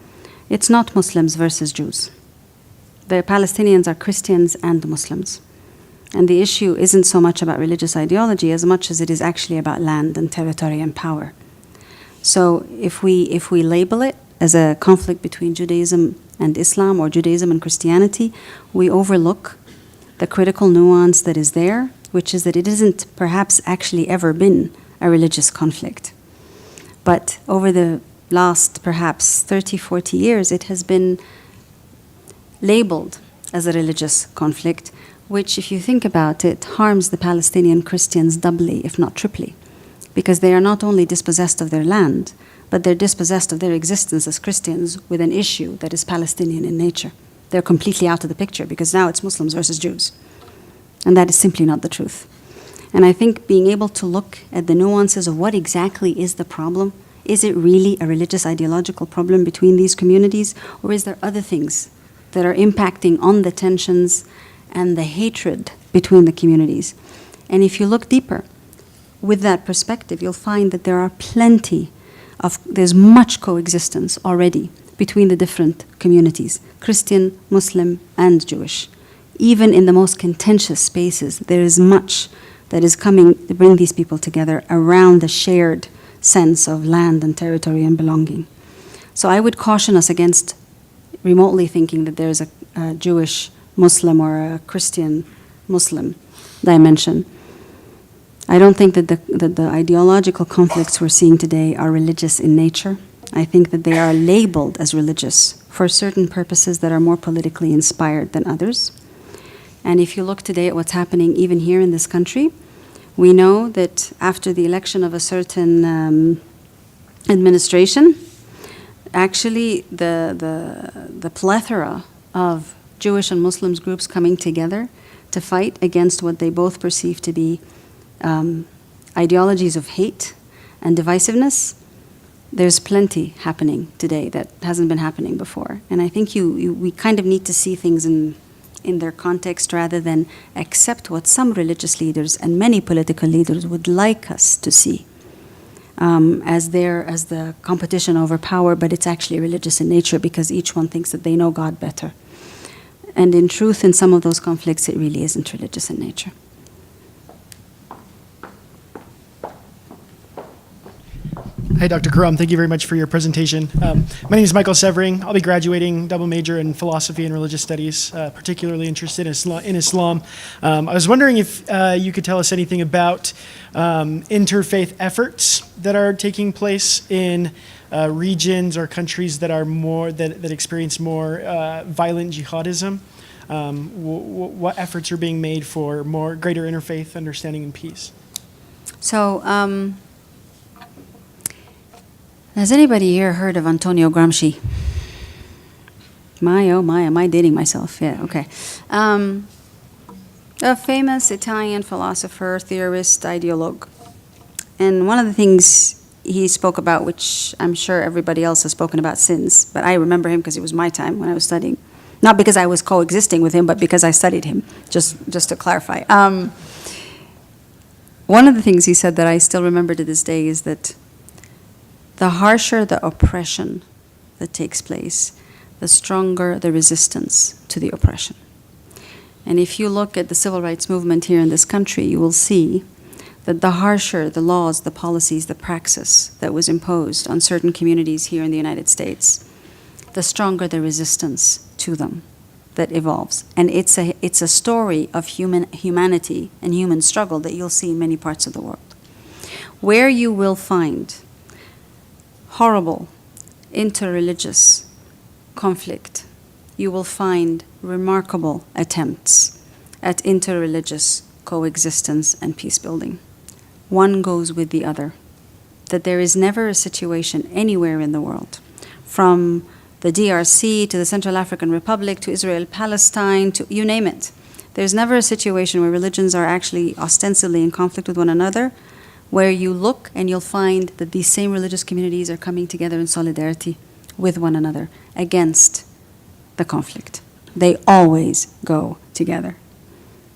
it's not Muslims versus Jews. The Palestinians are Christians and Muslims. And the issue isn't so much about religious ideology as much as it is actually about land and territory and power. So if we label it as a conflict between Judaism and Islam or Judaism and Christianity, we overlook the critical nuance that is there, which is that it isn't perhaps actually ever been a religious conflict. But over the last perhaps 30, 40 years, it has been labeled as a religious conflict, which, if you think about it, harms the Palestinian Christians doubly, if not triply, because they are not only dispossessed of their land, but they're dispossessed of their existence as Christians with an issue that is Palestinian in nature. They're completely out of the picture because now it's Muslims versus Jews. And that is simply not the truth. And I think being able to look at the nuances of what exactly is the problem, is it really a religious ideological problem between these communities, or is there other things that are impacting on the tensions and the hatred between the communities? And if you look deeper with that perspective, you'll find that there's much coexistence already between the different communities, Christian, Muslim, and Jewish. Even in the most contentious spaces, there is much that is coming to bring these people together around the shared sense of land and territory and belonging. So I would caution us against remotely thinking that there's a Jewish Muslim or a Christian Muslim dimension. I don't think that the ideological conflicts we're seeing today are religious in nature. I think that they are labeled as religious for certain purposes that are more politically inspired than others. And if you look today at what's happening even here in this country, we know that after the election of a certain administration, actually the plethora of Jewish and Muslim groups coming together to fight against what they both perceive to be ideologies of hate and divisiveness, there's plenty happening today that hasn't been happening before. And I think we kind of need to see things in their context rather than accept what some religious leaders and many political leaders would like us to see as the competition over power, but it's actually religious in nature because each one thinks that they know God better. And in truth, in some of those conflicts, it really isn't religious in nature. Hi, Dr. Karam. Thank you very much for your presentation. My name is Michael Severing. I'll be graduating double major in philosophy and religious studies, particularly interested in Islam. I was wondering if you could tell us anything about interfaith efforts that are taking place in regions or countries that are that experience more violent jihadism. What efforts are being made for greater interfaith understanding and peace? So, has anybody here heard of Antonio Gramsci? My, oh my, am I dating myself? Yeah, okay. A famous Italian philosopher, theorist, ideologue. And one of the things he spoke about, which I'm sure everybody else has spoken about since, but I remember him because it was my time when I was studying. Not because I was coexisting with him, but because I studied him, just to clarify. One of the things he said that I still remember to this day is that the harsher the oppression that takes place, the stronger the resistance to the oppression. And if you look at the civil rights movement here in this country, you will see that the harsher the laws, the policies, the praxis that was imposed on certain communities here in the United States, the stronger the resistance to them that evolves. And it's a story of humanity and human struggle that you'll see in many parts of the world. Where you will find horrible interreligious conflict, you will find remarkable attempts at interreligious coexistence and peace building. One goes with the other. That there is never a situation anywhere in the world, from the DRC to the Central African Republic to Israel, Palestine, to you name it. There's never a situation where religions are actually ostensibly in conflict with one another, where you look and you'll find that these same religious communities are coming together in solidarity with one another against the conflict. They always go together.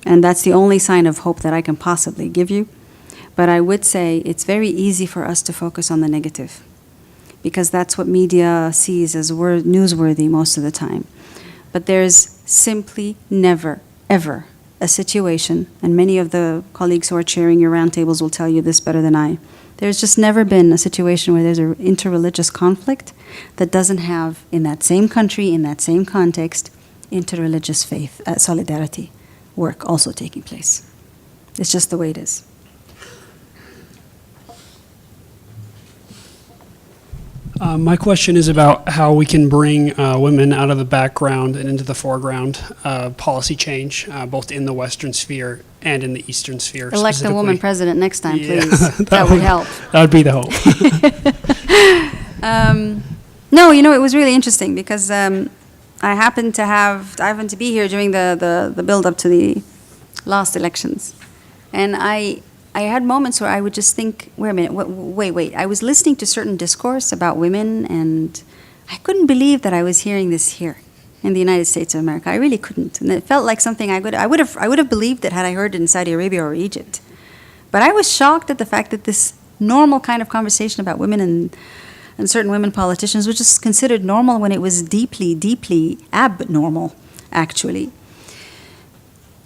And that's the only sign of hope that I can possibly give you. But I would say it's very easy for us to focus on the negative, because that's what media sees as newsworthy most of the time. But there's simply never, ever a situation, and many of the colleagues who are chairing your roundtables will tell you this better than I, there's just never been a situation where there's an interreligious conflict that doesn't have, in that same country, in that same context, interreligious faith, solidarity work also taking place. It's just the way it is. My question is about how we can bring women out of the background and into the foreground policy change, both in the Western sphere and in the Eastern sphere. Elect a woman president next time, Yeah, please. that would help. That would be the hope. No, it was really interesting because I happened to be here during the build-up to the last elections. And I had moments where I would just think, wait a minute, wait. I was listening to certain discourse about women, and I couldn't believe that I was hearing this here in the United States of America. I really couldn't. And it felt like something I would have believed it had I heard it in Saudi Arabia or Egypt. But I was shocked at the fact that this normal kind of conversation about women and certain women politicians was just considered normal when it was deeply, deeply abnormal, actually.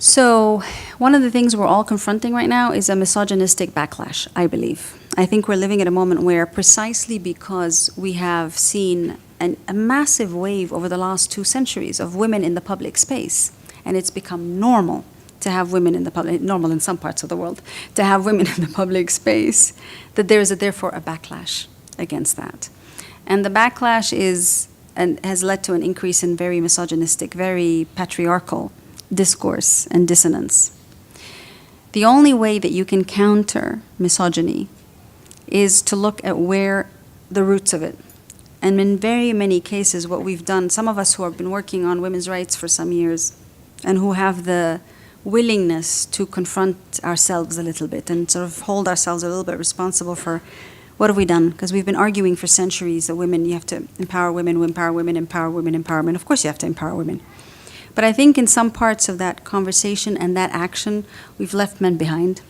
So one of the things we're all confronting right now is a misogynistic backlash, I believe. I think we're living at a moment where, precisely because we have seen a massive wave over the last 2 centuries of women in the public space, and it's become normal to have women in the public, normal in some parts of the world, to have women in the public space, that there is therefore a backlash against that. And the backlash has led to an increase in very misogynistic, very patriarchal discourse and dissonance. The only way that you can counter misogyny is to look at where the roots of it. And in very many cases, what we've done, some of us who have been working on women's rights for some years and who have the willingness to confront ourselves a little bit and sort of hold ourselves a little bit responsible for what have we done? Because we've been arguing for centuries that women, you have to empower women, empower women, empower women, empowerment. Of course you have to empower women. But I think in some parts of that conversation and that action, we've left men behind.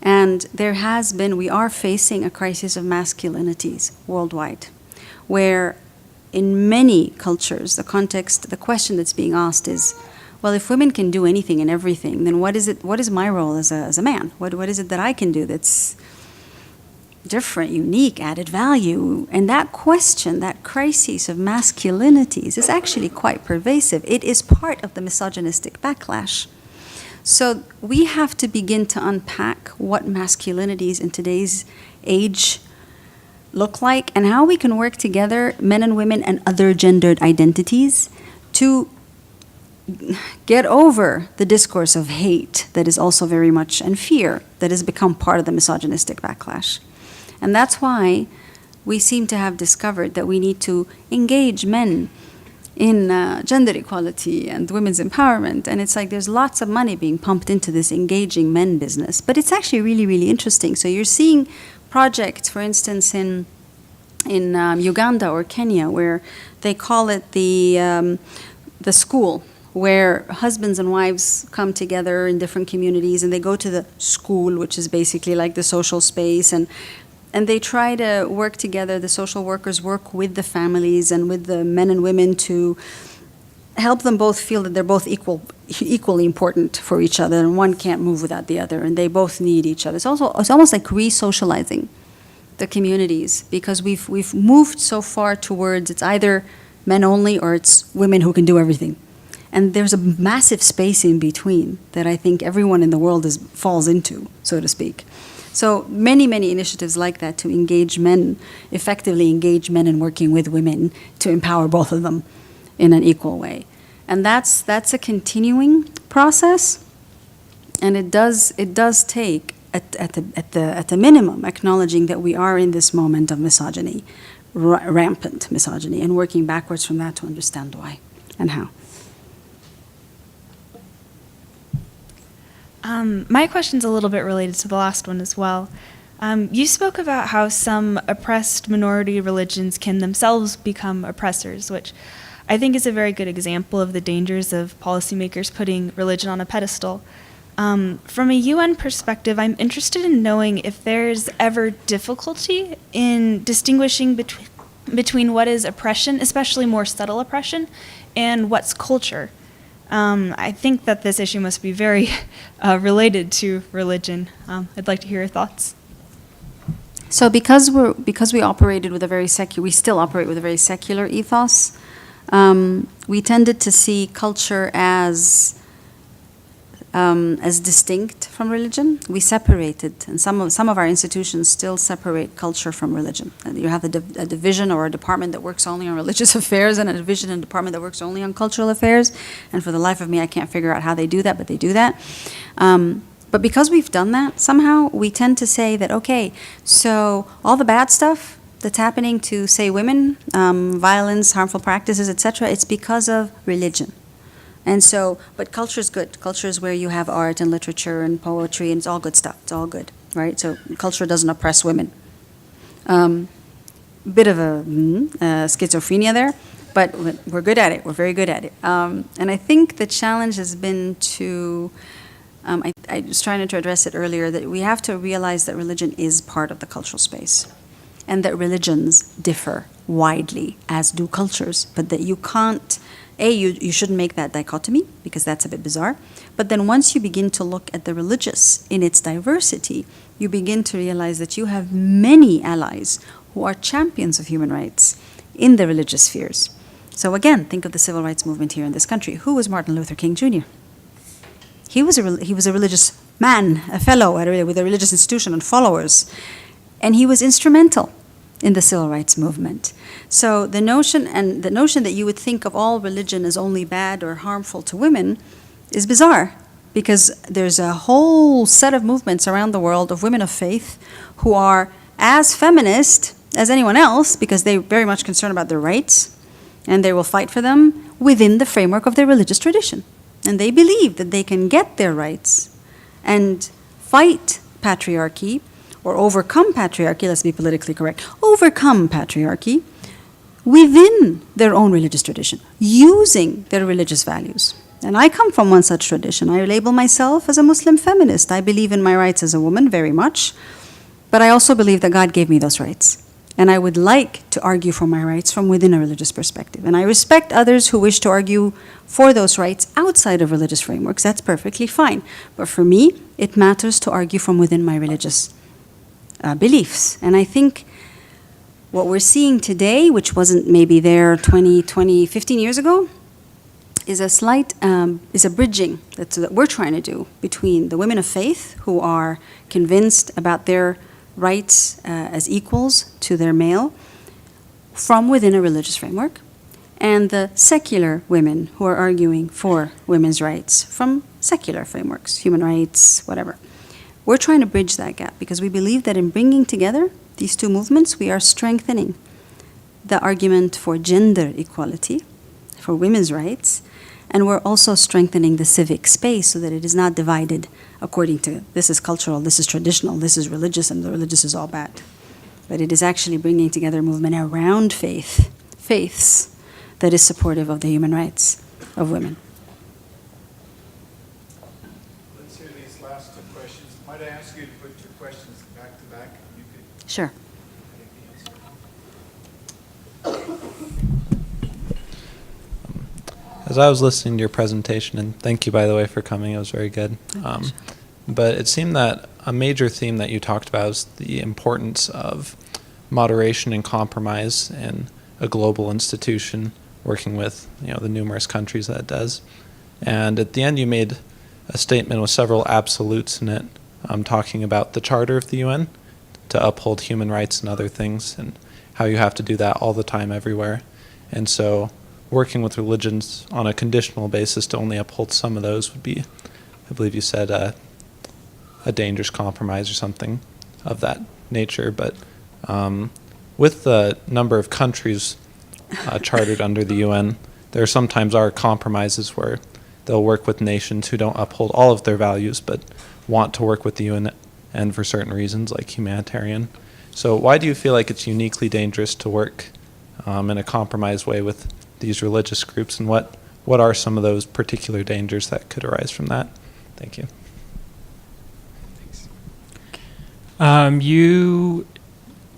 And there has been, we are facing a crisis of masculinities worldwide, where in many cultures, the context, the question that's being asked is, well, if women can do anything and everything, then what is my role as a man? What is it that I can do that's different, unique, added value? And that question, that crisis of masculinities is actually quite pervasive. It is part of the misogynistic backlash. So we have to begin to unpack what masculinities in today's age look like and how we can work together, men and women and other gendered identities, to get over the discourse of hate that is also very much, and fear that has become part of the misogynistic backlash. And that's why we seem to have discovered that we need to engage men in gender equality and women's empowerment. And it's like there's lots of money being pumped into this engaging men business. But it's actually really, really interesting. So you're seeing projects, for instance, in Uganda or Kenya, where they call it the school, where husbands and wives come together in different communities and they go to the school, which is basically like the social space, and they try to work together. The social workers work with the families and with the men and women to help them both feel that they're both equally important for each other, and one can't move without the other, and they both need each other. It's almost like re-socializing the communities, because we've moved so far towards it's either men only or it's women who can do everything. And there's a massive space in between that I think everyone in the world falls into, so to speak. So many, many initiatives like that to engage men, effectively engage men in working with women to empower both of them in an equal way. And that's a continuing process, and it does take at the minimum acknowledging that we are in this moment of misogyny, rampant misogyny, and working backwards from that to understand why and how. My question's a little bit related to the last one as well. You spoke about how some oppressed minority religions can themselves become oppressors, which I think is a very good example of the dangers of policymakers putting religion on a pedestal. From a UN perspective, I'm interested in knowing if there's ever difficulty in distinguishing between what is oppression, especially more subtle oppression, and what's culture. I think that this issue must be very related to religion. I'd like to hear your thoughts. So because we operated with a very we still operate with a very secular ethos, we tended to see culture as distinct from religion. We separated, and some of our institutions still separate culture from religion. And you have a division or a department that works only on religious affairs, and a division and department that works only on cultural affairs. And for the life of me, I can't figure out how they do that, but they do that. But because we've done that, somehow we tend to say that, okay, so all the bad stuff that's happening to, say, women, violence, harmful practices, etc., it's because of religion. And so, but culture is good. Culture is where you have art and literature and poetry, and it's all good stuff. It's all good, right? So culture doesn't oppress women. Bit of a schizophrenia there, but we're good at it. We're very good at it. And I think the challenge has been to, I was trying to address it earlier, that we have to realize that religion is part of the cultural space, and that religions differ widely, as do cultures, but that you can't, you shouldn't make that dichotomy, because that's a bit bizarre. But then once you begin to look at the religious in its diversity, you begin to realize that you have many allies who are champions of human rights in the religious spheres. So again, think of the civil rights movement here in this country. Who was Martin Luther King Jr.? He was a religious man, a fellow with a religious institution and followers, and he was instrumental in the civil rights movement. So the notion that you would think of all religion as only bad or harmful to women is bizarre, because there's a whole set of movements around the world of women of faith who are as feminist as anyone else, because they're very much concerned about their rights, and they will fight for them within the framework of their religious tradition. And they believe that they can get their rights and fight patriarchy, or overcome patriarchy, let's be politically correct, overcome patriarchy within their own religious tradition, using their religious values. And I come from one such tradition. I label myself as a Muslim feminist. I believe in my rights as a woman very much, but I also believe that God gave me those rights. And I would like to argue for my rights from within a religious perspective. And I respect others who wish to argue for those rights outside of religious frameworks. That's perfectly fine. But for me, it matters to argue from within my religious beliefs. And I think what we're seeing today, which wasn't maybe there 15 years ago, is a bridging that we're trying to do between the women of faith who are convinced about their rights as equals to their male from within a religious framework, and the secular women who are arguing for women's rights from secular frameworks, human rights, whatever. We're trying to bridge that gap because we believe that in bringing together these two movements, we are strengthening the argument for gender equality, for women's rights, and we're also strengthening the civic space so that it is not divided according to this is cultural, this is traditional, this is religious, and the religious is all bad. But it is actually bringing together a movement around faiths, that is supportive of the human rights of women. Let's hear these last two questions. Might I ask you to put your questions back to back? You could Sure. As I was listening to your presentation, and thank you, by the way, for coming, it was very good. But it seemed that a major theme that you talked about is the importance of moderation and compromise in a global institution working with the numerous countries that it does. And at the end, you made a statement with several absolutes in it, talking about the Charter of the UN to uphold human rights and other things, and how you have to do that all the time, everywhere. And so working with religions on a conditional basis to only uphold some of those would be, I believe you said, a dangerous compromise or something of that nature. But with the number of countries chartered under the UN, there sometimes are compromises where they'll work with nations who don't uphold all of their values but want to work with the UN and for certain reasons like humanitarian. So why do you feel like it's uniquely dangerous to work in a compromised way with these religious groups, and what are some of those particular dangers that could arise from that? Thank you. You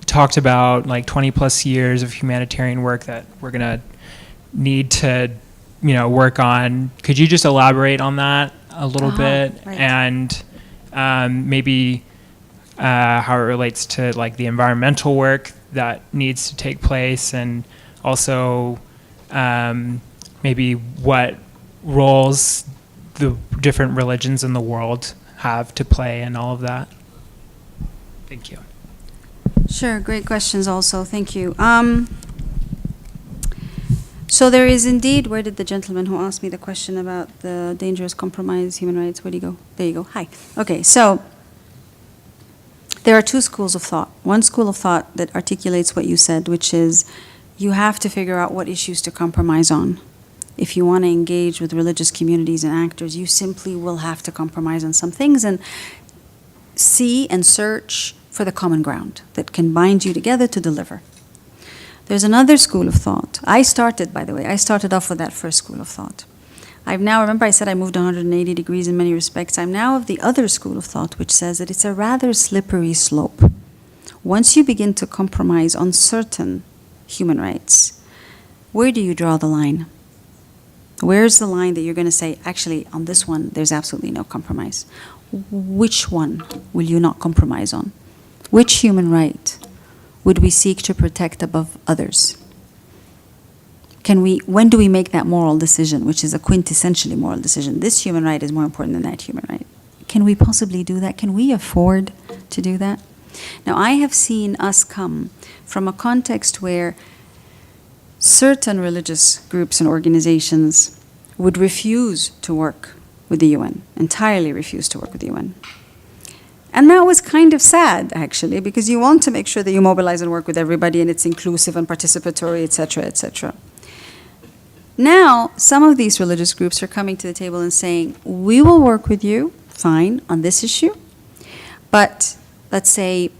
talked about like 20 plus years of humanitarian work that we're going to need to, work on. Could you just elaborate on that a little bit? Right. And maybe how it relates to like the environmental work that needs to take place, and also maybe what roles the different religions in the world have to play in all of that? Thank you. Sure, great questions also, thank you. So there is indeed, where did the gentleman who asked me the question about the dangerous compromise, human rights, where did he go? There you go, hi. Okay, so there are two schools of thought. One school of thought that articulates what you said, which is you have to figure out what issues to compromise on. If you want to engage with religious communities and actors, you simply will have to compromise on some things and see and search for the common ground that can bind you together to deliver. There's another school of thought. I started off with that first school of thought. Remember I said I moved 180 degrees in many respects. I'm now of the other school of thought, which says that it's a rather slippery slope. Once you begin to compromise on certain human rights, where do you draw the line? Where's the line that you're going to say, actually, on this one, there's absolutely no compromise? Which one will you not compromise on? Which human right would we seek to protect above others? When do we make that moral decision, which is a quintessentially moral decision? This human right is more important than that human right. Can we possibly do that? Can we afford to do that? Now, I have seen us come from a context where certain religious groups and organizations would refuse to work with the UN, entirely refuse to work with the UN. And that was kind of sad, actually, because you want to make sure that you mobilize and work with everybody and it's inclusive and participatory, et cetera, et cetera. Now, some of these religious groups are coming to the table and saying, we will work with you, fine, on this issue, but let's say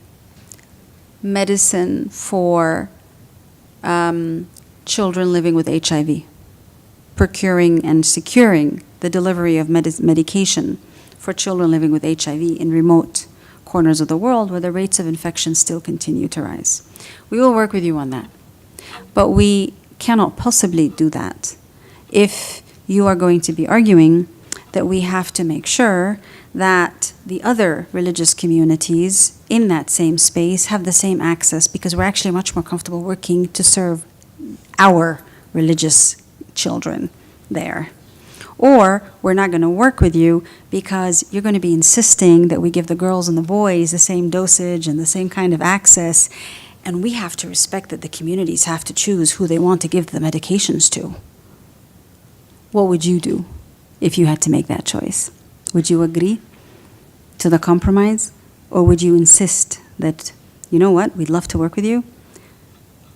medicine for children living with HIV, procuring and securing the delivery of medication for children living with HIV in remote corners of the world where the rates of infection still continue to rise. We will work with you on that. But we cannot possibly do that if you are going to be arguing that we have to make sure that the other religious communities in that same space have the same access, because we're actually much more comfortable working to serve our religious children there. Or we're not going to work with you because you're going to be insisting that we give the girls and the boys the same dosage and the same kind of access, and we have to respect that the communities have to choose who they want to give the medications to. What would you do if you had to make that choice? Would you agree to the compromise, or would you insist that, you know what, we'd love to work with you?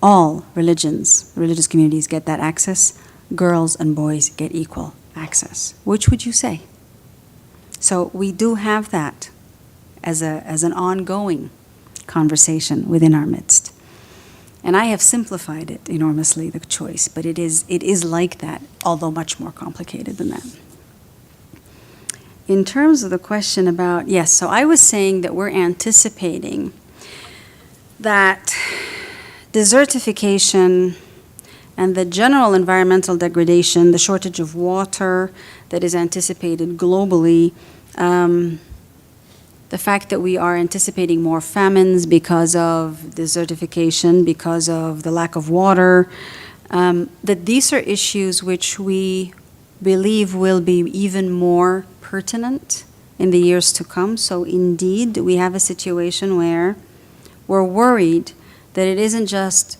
All religions, religious communities get that access. Girls and boys get equal access. Which would you say? So we do have that as an ongoing conversation within our midst. And I have simplified it enormously, the choice, but it is like that, although much more complicated than that. In terms of the question about, yes, so I was saying that we're anticipating that desertification and the general environmental degradation, the shortage of water that is anticipated globally, the fact that we are anticipating more famines because of desertification, because of the lack of water, that these are issues which we believe will be even more pertinent in the years to come. So indeed, we have a situation where we're worried that it isn't just,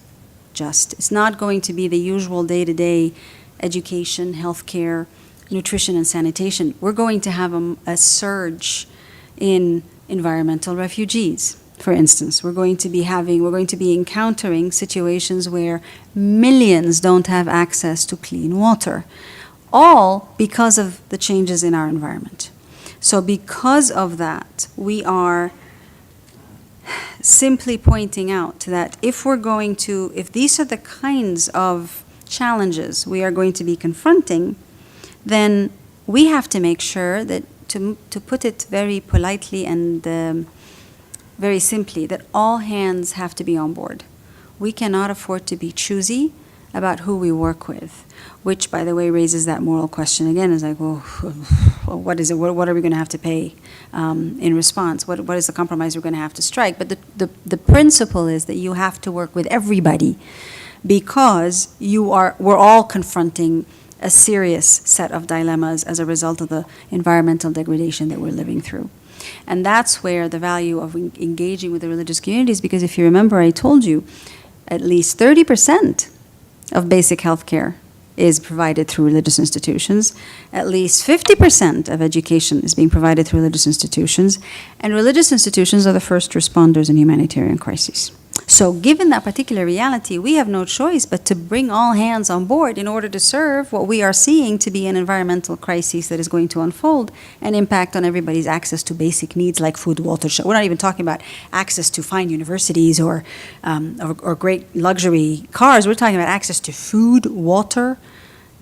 it's not going to be the usual day-to-day education, healthcare, nutrition, and sanitation. We're going to have a surge in environmental refugees, for instance. We're going to be encountering situations where millions don't have access to clean water, all because of the changes in our environment. So because of that, we are simply pointing out that if these are the kinds of challenges we are going to be confronting, then we have to make sure that, to put it very politely and very simply, that all hands have to be on board. We cannot afford to be choosy about who we work with, which, by the way, raises that moral question again. Is like, well, what is it? What are we going to have to pay in response? What is the compromise we're going to have to strike? But the principle is that you have to work with everybody, because we're all confronting a serious set of dilemmas as a result of the environmental degradation that we're living through. And that's where the value of engaging with the religious communities, because if you remember, I told you at least 30% of basic health care is provided through religious institutions. At least 50% of education is being provided through religious institutions. And religious institutions are the first responders in humanitarian crises. So given that particular reality, we have no choice but to bring all hands on board in order to serve what we are seeing to be an environmental crisis that is going to unfold and impact on everybody's access to basic needs like food, water. We're not even talking about access to fine universities or great luxury cars. We're talking about access to food, water,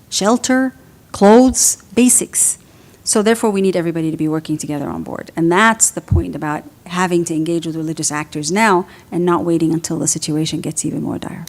shelter, clothes, basics. So therefore, we need everybody to be working together on board. And that's the point about having to engage with religious actors now and not waiting until the situation gets even more dire.